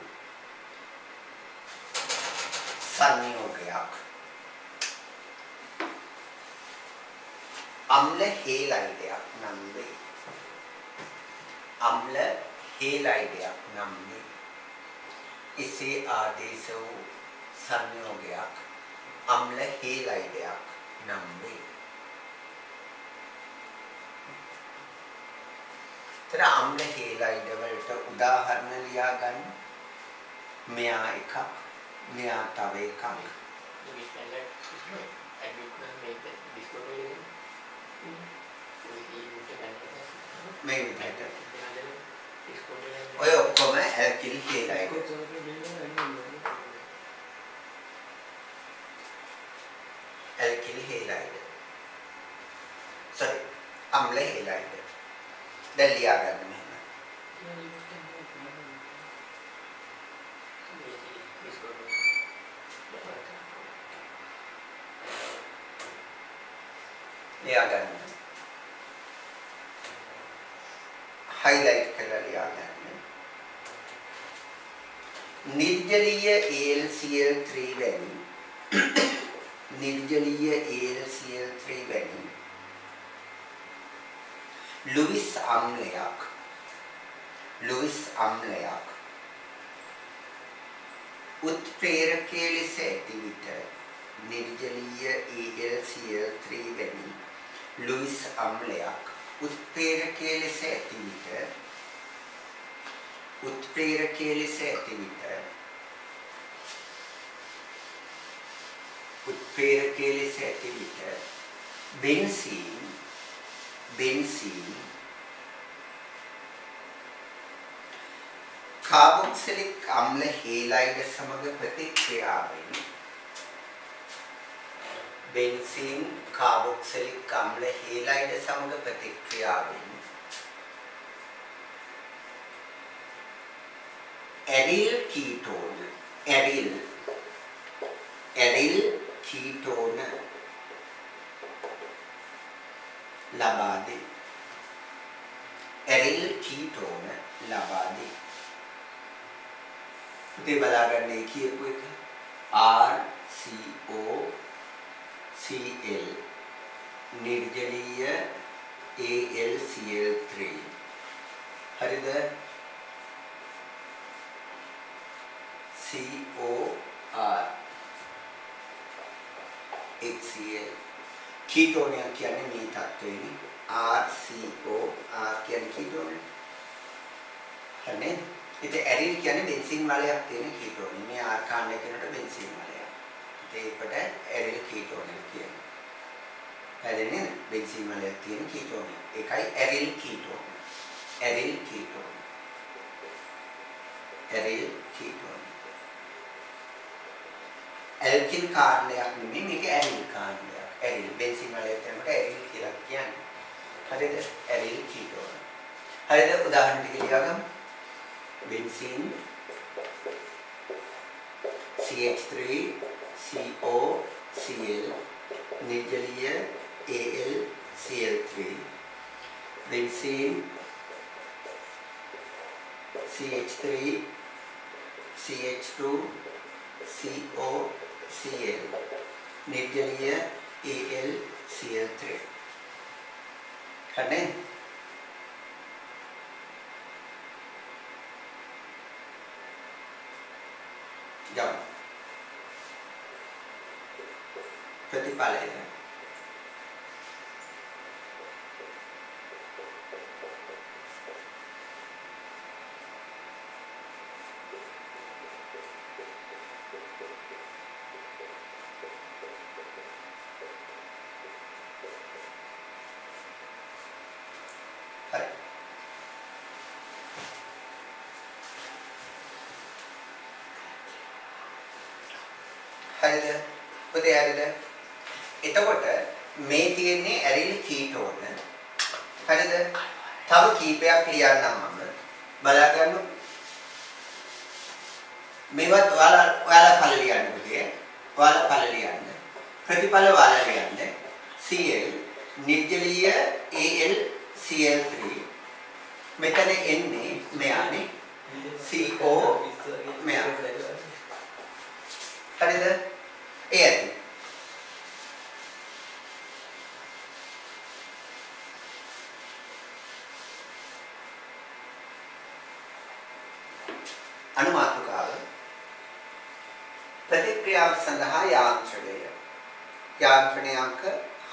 සංයෝගයක් අම්ල හේලයිඩයක් නම් වේ. අම්ල හේලයිඩයක් නම් වේ. එසේ ආදේශ වූ සංයෝගයක් අම්ල හේලයිඩයක් නම් වේ. තර අම්ල හේලයිඩ වලට උදාහරණ ලියා ගන්න. මෙයා එකක්, මෙයා තව එකක්. මේ විදිහට ඔය ඔක්කොම ඇල්කිල් හේලයිඩ. ඇල්කිල් හේලයිඩ. sorry අම්ල හේලයිඩ. දැන් ලියා ගන්න මෙහෙම. ලියා ගන්න. highlight කරලා ලියා ගන්න. නිර්ජලීය AlCl3 වැනි නිර්ජලීය AlCl3 වැනි ලුයිස් අම්ලයක් උත්ප්‍රේරකයේ ලෙස ඇති විට නිර්ජලීය AlCl3 වැනි ලුයිස් අම්ලයක් උත්ප්‍රේරකයේ ලෙස ඇති විට බෙන්සීන් කාබොක්සිලික් අම්ල හේලයිඩ සමග ප්‍රතික්‍රියාවෙන් බෙන්සීන් කාබොක්සිලික් අම්ල හේලයිඩ සමග ප්‍රතික්‍රියාවෙන් ඇරිල් කීටෝන ලබා දේ. ඇරිල් කීටෝන ලබා දේ. උදේ බලාගන්නේ කියපු එක RCOCl නිර්ජලීය AlCl3 හරිද? COR HCl කීටෝනය කියන්නේ මේ තත්ත්වෙනි. RCO R කියන්නේ කීටෝනය. හරිනේ? ඉතින් ඇරිල් කියන්නේ බෙන්සීන් වලයක් තියෙන කීටෝනය. මේ R කාණ්ඩය කියනකොට බෙන්සීන් වලයක්. ඉතින් ඒකට ඇරිල් කීටෝනය කියන්නේ. හරිනේ? බෙන්සීන් වලයක් තියෙන කීටෝනය. ඒකයි ඇරිල් කීටෝනය. ඇල්කිල් කාණ්ඩයක් නෙමෙයි මේක ඇරිල් කාණ්ඩයක්. ඇරිල් බෙන්සීන් වලයක් තියෙනකොට ඇරිල් කියලා කියන්නේ. හරිද? ඇරිල් කීටෝන. හරිද? උදාහරණ ටික ලියා ගමු. බෙන්සීන් CH3COCl නිර්ජලීය AlCl3 බෙන්සීන් CH3CH2COCl නිර්ජලීය AlCl3 හරිනේ? යම් ප්‍රතිඵලය හරිද? පුතේ හරිද? එතකොට මේ තියෙන්නේ ඇරිල් කීටෝන. හරිද? තව කීපයක් ලියන්නම් මම. බලා ගන්න. මේවත් ඔයාලා පළ ලියන්න පුතේ. ඔයාලා පළ ලියන්න. ප්‍රතිඵල ඔයාලා ලියන්න. Cl නිර්ජලීය AlCl3 මෙතන එන්නේ මෙයානේ CO මෙයා. හරිද? ඒ ඇති. අනුමාතුකාව ප්‍රතික්‍රියාව සඳහා යාන්ත්‍රණය. යාන්ත්‍රණය අංක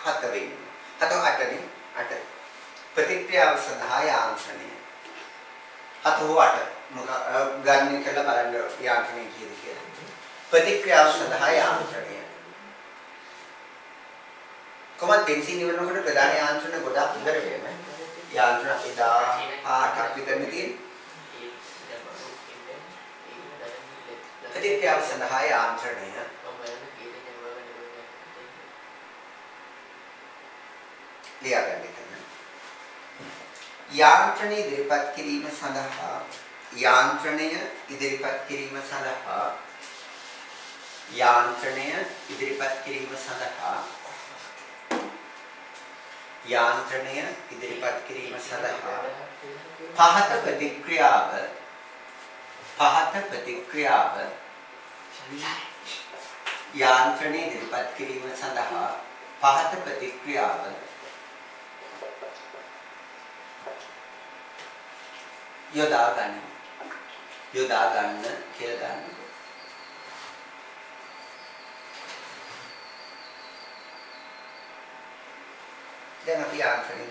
7 වෙන්නේ. 7 8නේ 8. ප්‍රතික්‍රියාව සඳහා යාන්ත්‍රණය. 7 හෝ 8 මොකක් ගන්න කියලා බලන්න යාන්ත්‍රණය කීයද කියලා. ප්‍රතික්‍රියාව සඳහා යාන්ත්‍රණය. කොහොමද බෙන්සින් ඉවරනකොට ප්‍රධාන යාන්ත්‍රණ ගොඩක් ඉවර වෙනවා. යාන්ත්‍රණ අපි 18ක් විතර තියෙනවා. ප්‍රතික්‍රියාව සඳහා යාන්ත්‍රණය ලියාගන්න එතන. යාන්ත්‍රණය ඉදිරිපත් කිරීම සඳහා යාන්ත්‍රණය ඉදිරිපත් කිරීම සඳහා යාන්ත්‍රණය ඉදිරිපත් කිරීම සඳහා යාන්ත්‍රණය ඉදිරිපත් කිරීම සඳහා පහත ප්‍රතික්‍රියාව යාන්ත්‍රණය ඉදිරිපත් කිරීම සඳහා පහත ප්‍රතික්‍රියාව යොදා ගන්න කියලා ගන්න. දැන් අපි යාන්ත්‍රණය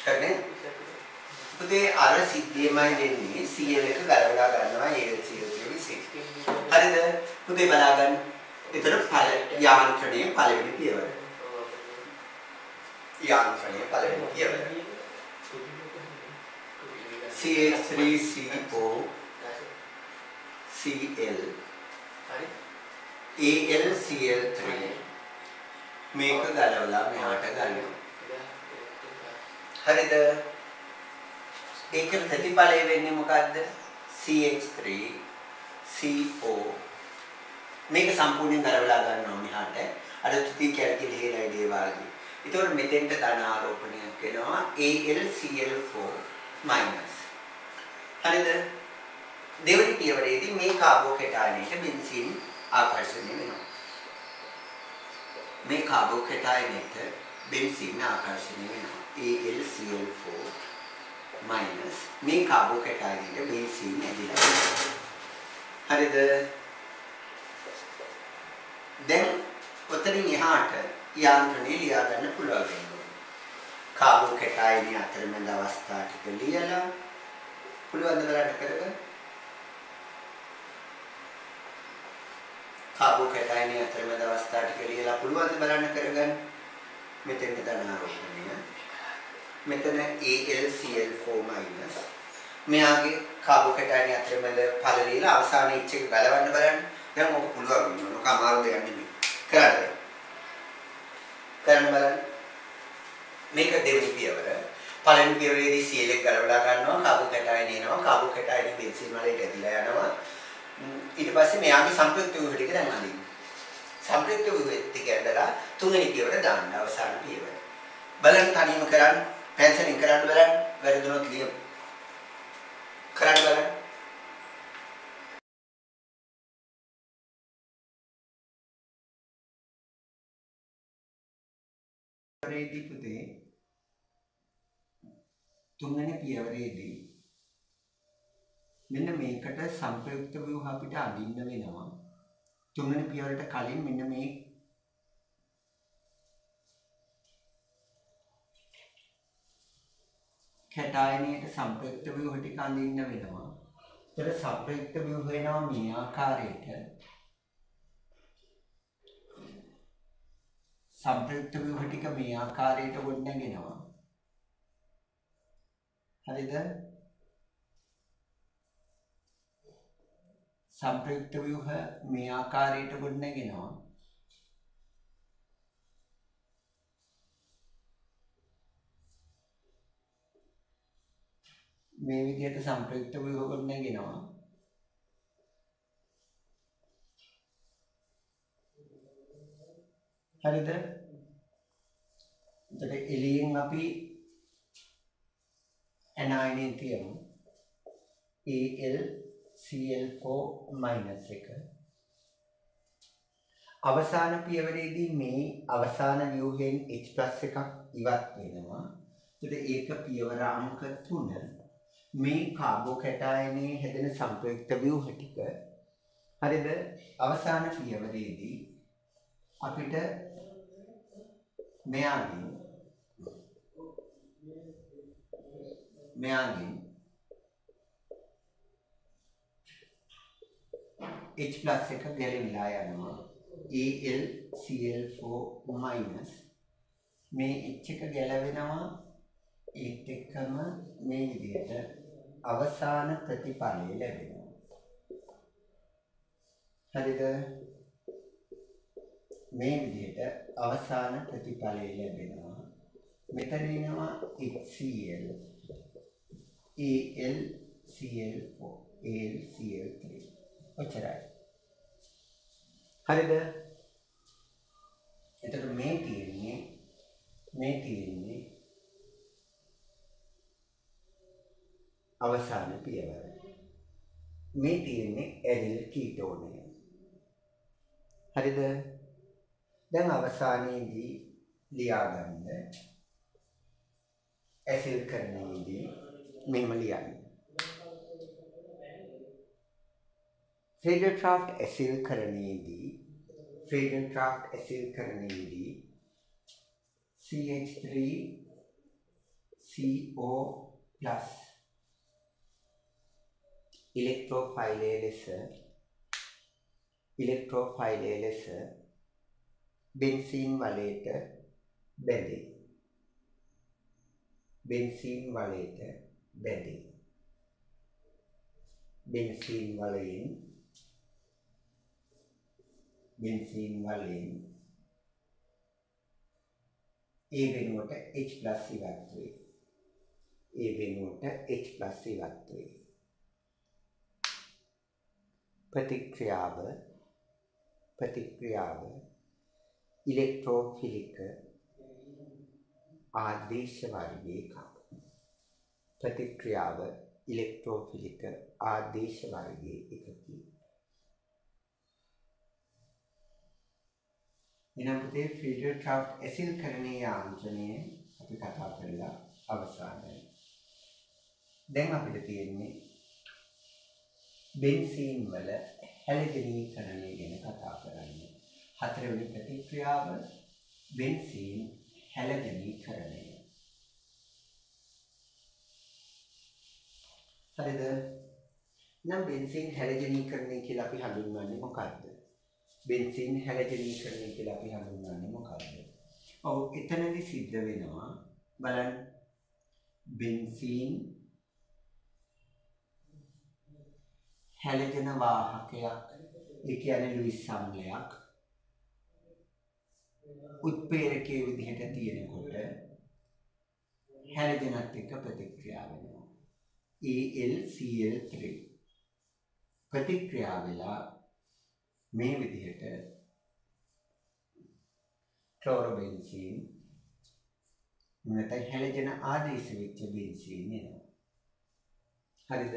කරන්නේ පුතේ අර සිද්ධියමයි දෙන්නේ CL එක ගලවලා ගන්නවා AL විසින්. හරිද? පුතේ බලාගන්න. එතන යාන්ත්‍රණයේ පළවෙනි පියවර. යාන්ත්‍රණයේ පළවෙනි පියවර. CH3CO CL AlCl3 මේක ගලවලා මෙහාට ගන්නවා. හරිද? ඒක ප්‍රතිඵලය වෙන්නේ මොකද්ද? CH3CO මේක සම්පූර්ණයෙන් ගලවලා ගන්නවා මෙහාට. අර තුති කැල්කියුලේට් ඒ වගේ. ඒතකොට මෙතෙන්ට ධන ආරෝපණයක් වෙනවා AlCl4-. හරිද? දෙවෙනි පියවරේදී මේ කාබෝකේටායනයට බෙන්සීන් ආකර්ෂණය වෙනවා. මේ කාබෝකේටායනයට බෙන්සීන් ආකර්ෂණය වෙනවා. AlCl4- මේ කාබෝකේටායනයට බෙන්සීන් ඇදිලා වෙනවා. හරිද? දැන් ඔතනින් එහාට යාන්ත්‍රණය ලියා ගන්න පුළුවන් වෙනවා. කාබෝකේටායන අතරමැද අවස්ථා ටික ලියලා පුළුවන් ද බලන්න කරගන්න. කාබෝකේටායන අතරමැද අවස්ථා ටික ලියලා පුළුවන් ද බලන්න කරගන්න. මෙතෙන් ධන ආරෝපණය. මෙතන AlCl4-. මෙයාගේ කාබෝකේටායන අතරමැද ඵල ලියලා අවසාන ඉච් එක ගලවන්න බලන්න. දැන් ඔක පුළුවන් වෙනවා. ඔක අමාරු දෙයක් නෙමෙයි. කරන්න බලන්න. මේක දෙවෙනි පියවර. පළවෙනි පියවරේදී Cl එක ගලවලා ගන්නවා. කාබෝකේටායන එනවා. කාබෝකේටායන බෙන්සීන් වලට ඇදිලා යනවා. ඊට පස්සේ මෙයාගේ සංප්‍රයුක්ත වූ ටික දැන් අඳින්න. සංප්‍රයුක්ත වූ ටික ඇදලා තුන්වෙනි පියවර දාන්න අවසාන පියවර. බලන්න තනියම කරන්න. පැන්සලින් කරන්න බලන්න. වැරදුනොත් ලියමු. කරන්න බලන්න. පියවරේදී පුතේ තුන්වෙනි පියවරේදී මෙන්න මේකට සංප්‍රයුක්ත ව්‍යුහ අපිට අඳින්න වෙනවා. තුන්වෙනි පියවරට කලින් මෙන්න මේ කැටායනයට සංප්‍රයුක්ත ව්‍යුහ ටික අඳින්න වෙනවා. ඒතර සංප්‍රයුක්ත ව්‍යුහ වෙනවා මේ ආකාරයට. संप्रयुक्त व्यूह टिक මේ ආකාරයට ගොඩනගෙනවා. හරිද? संप्रयुक्त व्यूह මේ ආකාරයට ගොඩනගෙනවා. මේ විදිහට සම්ප්‍රයුක්ත ව්‍යුහයක් නැගෙනවා. හරිද? එතකොට එළියෙන් අපි anion තියමු. AlCl4- එක. අවසාන පියවරේදී මේ අවසාන ව්‍යුහයෙන් H+ එකක් ඉවත් වෙනවා. එතකොට ඒක පියවර අංක 3. මේ කාබෝකැටායනයේ හැදෙන සම්ප්‍රයුක්ත ව්‍යුහ ටික. හරිද? අවසාන පියවරේදී අපිට මෙයාගෙන් H+ එක ගැලවිලා යනවා. AlCl4- මේ H එක ගැලවෙනවා. ඒත් එක්කම මේ විදිහට අවසාන ප්‍රතිඵලය ලැබෙනවා. හරිද? මේ විදිහට අවසාන ප්‍රතිඵලය ලැබෙනවා. මෙතන එනවා HCl, AlCl4, AlCl3. ඔච්චරයි. හරිද? එතකොට මේ තියෙන්නේ අවසාන පියවර. මේ තියෙන්නේ ඇරිල් කීටෝනය. හරිද? දැන් අවසානයේදී ලියාගන්න ඇසිල් කරන්නේදී මෙහෙම ලියන්න. ෆ්‍රේඩර්ක්‍රාෆ්ට් ඇසිල් කරන්නේදී CH3CO+ ඉලෙක්ට්‍රෝෆයිලය ලෙස බෙන්සීන් වලයට බැඳේ. බෙන්සීන් වලයෙන් ඒ වෙනුවට H+ ඉවත් වේ. ප්‍රතික්‍රියාව ඉලෙක්ට්‍රෝෆිලික ආදේශ වර්ගයේ එකකි. එනම් පුතේ ෆ්‍රේඩර්ක්‍රාෆ්ට් ඇසිල්කරණයේ යාන්ත්‍රණය අපි කතා කරලා අවසానයි. දැන් අපිට තියෙන්නේ බෙන්සීන් වල හැලජනීකරණය ගැන කතා කරන්න. හතරවෙනි ප්‍රතික්‍රියාව බෙන්සීන් හැලජනීකරණය. හරිද? නම් බෙන්සීන් හැලජනීකරණය කියලා අපි හඳුන්වන්නේ මොකක්ද? ඔව්, එතනදී සිද්ධ වෙනවා බලන්න බෙන්සීන් හැලජන වාහකයක්, ඒ කියන්නේ ලුයිස් අම්ලයක් උත්ප්‍රේරකයේ විදිහට තියෙනකොට හැලජනත් එක්ක ප්‍රතික්‍රියා වෙනවා. AlCl3 ප්‍රතික්‍රියා වෙලා මේ විදිහට ක්ලෝරෝබෙන්සීන් නැත්නම් හැලජන ආදේශ වෙච්ච බෙන්සීන් එනවා. හරිද?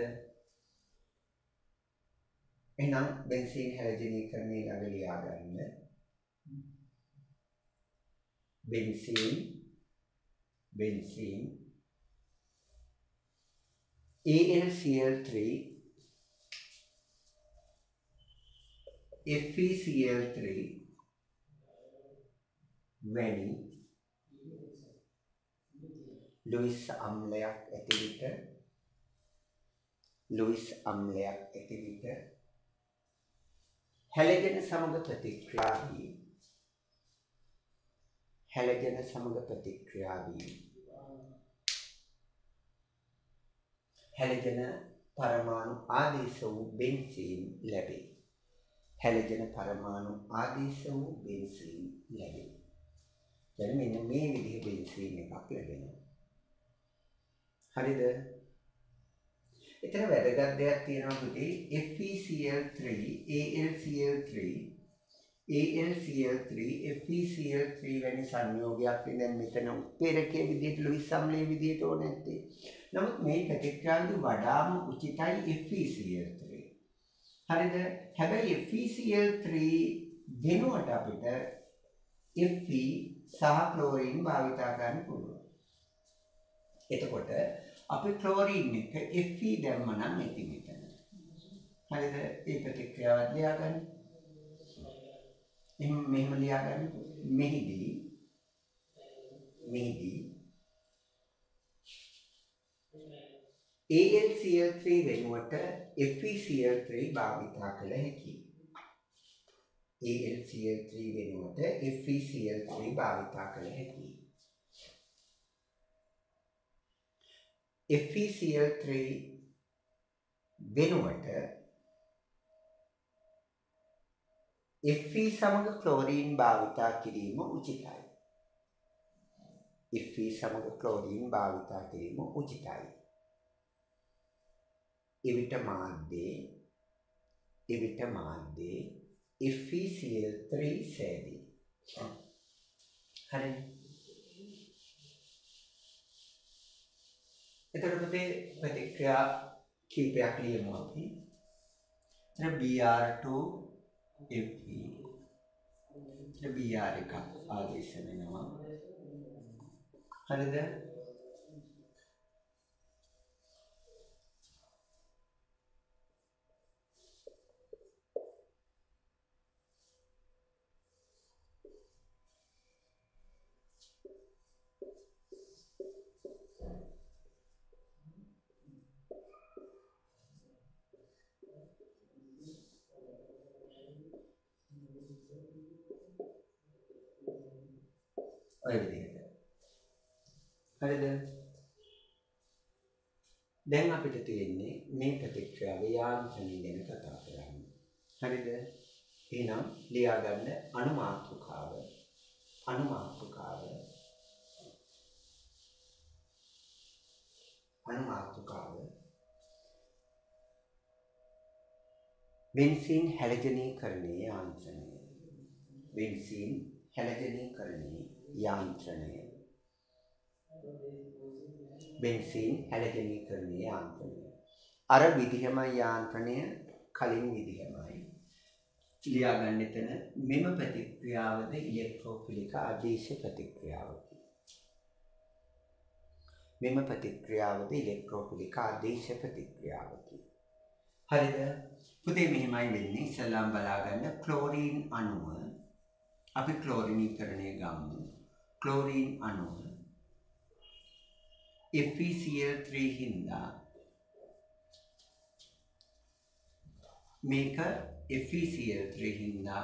එහෙනම් බෙන්සීන් හැලජනීකරණය ළඟ ලියා ගන්න. බෙන්සීන් AlCl3 FeCl3 වැනි ලුයිස් අම්ලයක් ඇති විට හැලජන සමග ප්‍රතික්‍රියා වී හැලජන පරමාණු ආදේශ වූ බෙන්සීන් ලැබේ. දැන් මෙන්න මේ විදිහේ බෙන්සීන් එකක් ලැබෙනවා. හරිද? එතන වැදගත් දෙයක් තියෙනවා පුතේ FeCl3 AlCl3 AlCl3 FeCl3 වැනි සංයෝගයක් දැන් මෙතන උත්ප්‍රේරකයේ විදිහට ලුයිස් අම්ලයේ විදිහට ඕන නැත්තේ. නමුත් මේ ප්‍රතික්‍රියාවේදී වඩාම උචිතයි FeCl3. හරිද? හැබැයි FeCl3 වෙනුවට අපිට Fe සහ ක්ලෝරින් භාවිතා කරන්න පුළුවන්. එතකොට අපි ක්ලෝරින් එක Fe දැම්ම නම් ඇති මෙතන. හරිද? ඒ ප්‍රතික්‍රියාවත් ලියා ගන්න. මෙහෙම ලියා ගන්න. මෙහිදී AlCl3 වෙනුවට FeCl3 භාවිතා කළ හැකියි. AlCl3 වෙනුවට FeCl3 භාවිතා කළ හැකියි. FeCl3 වෙනුවට Fe සමග ක්ලෝරින් භාවිතා කිරීම උචිතයි. Fe සමග ක්ලෝරින් භාවිතා කිරීම උචිතයි. එවිට මාධ්‍යයේ FeCl3 සෑදී. හරිද? එතකොට පුතේ ප්‍රතික්‍රියා කීපයක් ලියමු අපි. එතන Br2 Fe Br එක ආදේශ වෙනවා. හරිද? ඔය විදිහට. හරිද? දැන් අපිට තියෙන්නේ මේ ප්‍රතික්‍රියාවේ යාන්ත්‍රණය ගැන කතා කරන්න. හරිද? එහෙනම් ලියා ගන්න අනුමාතෘකාව. බෙන්සීන් හැලජනීකරණයේ යාන්ත්‍රණය. අර විදිහමයි යාන්ත්‍රණය කලින් විදිහමයි. ලියා ගන්න එතන මෙම ප්‍රතික්‍රියාවද ඉලෙක්ට්‍රෝෆිලික ආදේශ ප්‍රතික්‍රියාවකි. හරිද? පුතේ මෙහෙමයි වෙන්නේ. ඉස්සල්ලාම බලා ගන්න ක්ලෝරින් අණුව අපි ක්ලෝරිනීකරණය ගමු. ක්ලෝරින් අණුව FeCl3 හින්දා මේක FeCl3 හින්දා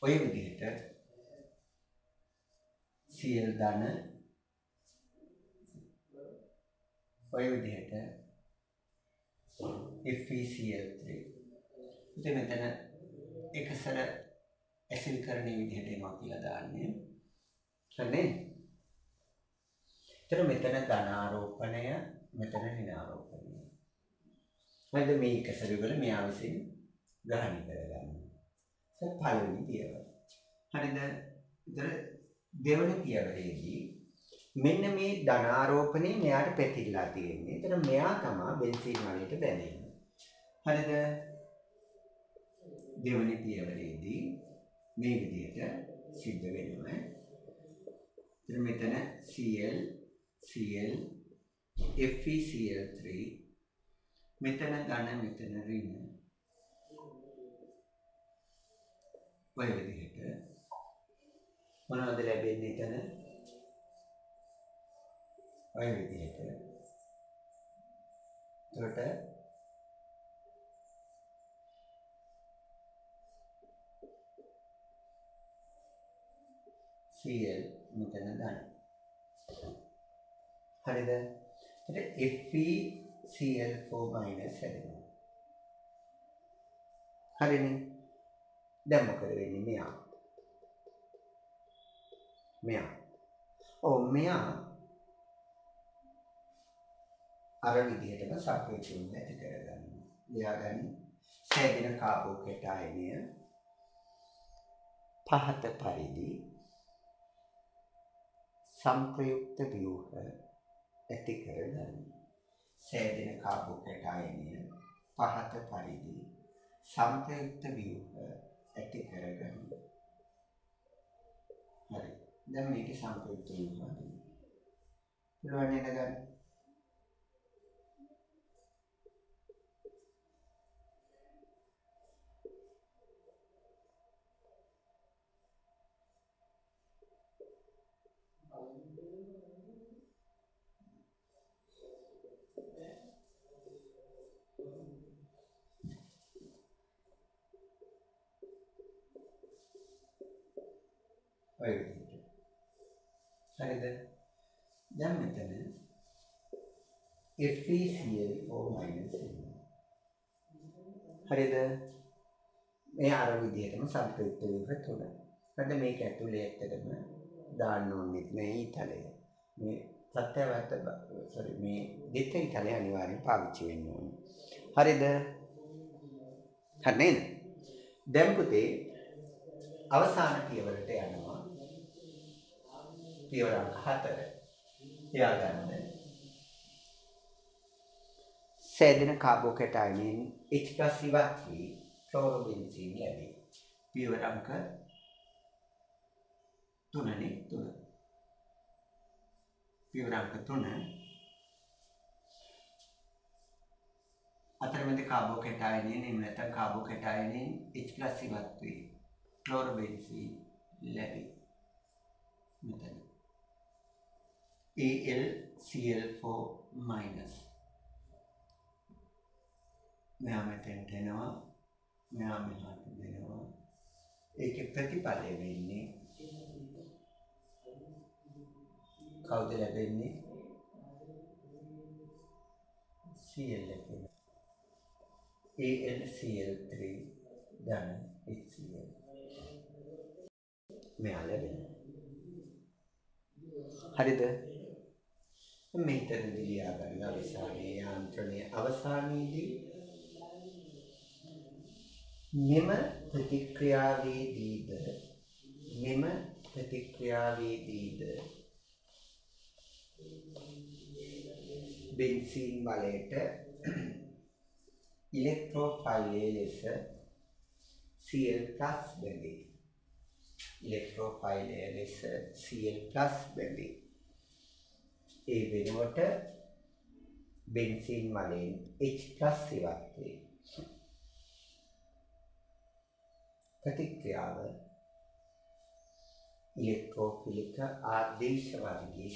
ඔය විදිහට Cl ධන ඔය විදිහට FeCl3 ඉතින් මෙතන එකසර ඇසිඩ්කරණයේ විදිහට එනවා කියලා දාන්නේ. හරිනේ? එතන මෙතන ධනාරෝපණය මෙතන ඍණාරෝපණය. හරිද? මේ එකසර වල මෙයා විසින් ග්‍රහණය කරගන්නවා. ඒක පළවෙනි පියවර. හරිද? ඉතින් දෙවෙනි පියවරේදී මෙන්න මේ ධනාරෝපණය මෙයාට පැතිරලා තියෙන්නේ. එතන මෙයා තමයි බෙන්සීන් වලට බැඳෙන්නේ. හරිද? දෙවෙනි පියවරේදී මේ විදිහට සිද්ධ වෙනවා. ඉතින් මෙතන Cl FeCl3 මෙතන ධන මෙතන ඍණ ඔය විදිහට මොනවද ලැබෙන්නේ එතන? ඔය විදිහට. එතකොට Cl මෙතන ධන. හරිද? එතකොට FeCl4 හැදෙනවා. හරිනේ? දැන් මොකද වෙන්නේ මෙයා? මෙයා අර විදිහටම සප්‍රේෂන් ඇති කරගන්න. ලියාගන්න. සෑදෙන කාබෝකැටායනය පහත පරිදි සංප්‍රයුක්ත ව්‍යුහ ඇති කරගන්න. සෑදෙන කාබෝකැටායනය පහත පරිදි සංප්‍රයුක්ත ව්‍යුහ ඇති කරගන්න. හරි. දැන් මේකේ සංප්‍රයුක්ත ව්‍යුහ හදන්න. පුළුවන් නේද ගන්න? ඔය විදිහට. හරිද? දැන් මෙතන FeCl4- එනවා. හරිද? මේ අර විදිහටම සංප්‍රයුක්ත ව්‍යුහ තුන. හරිද? මේක ඇතුලේ ඇත්තටම දාන්න ඕනේ මේ ඊතලය. මේ සත්‍යවත් මේ දෙක ඊතලය අනිවාර්යෙන් පාවිච්චි වෙන්න ඕනේ. හරිද? හරි නේද? දැන් පුතේ අවසාන පියවරට යනවා. පියවර 4 තියාගන්න. සෑදෙන කාබෝකැටායනයෙන් H+ ඉවත් වී ක්ලෝරෝබෙන්සීන් ලැබේ. පියවර අංක 3 පියවර අංක 3 අතරමැද කාබෝකැටායනයෙන් එහෙම නැත්නම් කාබෝකැටායනයෙන් H+ ඉවත් වී ක්ලෝරෝබෙන්සීන් ලැබේ. මෙතන AlCl4- මෙහා මෙතෙන්ට එනවා, මෙහා මෙහාට දෙනවා. ඒකේ ප්‍රතිඵලය වෙන්නේ කවුද ලැබෙන්නේ? Cl ලැබෙනවා. AlCl3 ධන HCl මෙහා ලැබෙනවා. හරිද? මෙතනදී ලියා ගන්න අවසානයේ යාන්ත්‍රණයේ අවසානයේදී මෙම ප්‍රතික්‍රියාවේදීද බෙන්සීන් වලට ඉලෙක්ට්‍රෝෆයිලයේ ලෙස Cl+ බැඳේ. ඉලෙක්ට්‍රෝෆයිලයේ ලෙස Cl+ බැඳේ. ඒ වෙනුවට බෙන්සීන් වලින් H+ ඉවත් වේ. ප්‍රතික්‍රියාව ඉලෙක්ට්‍රෝෆිලික ආදේශ වර්ගයේ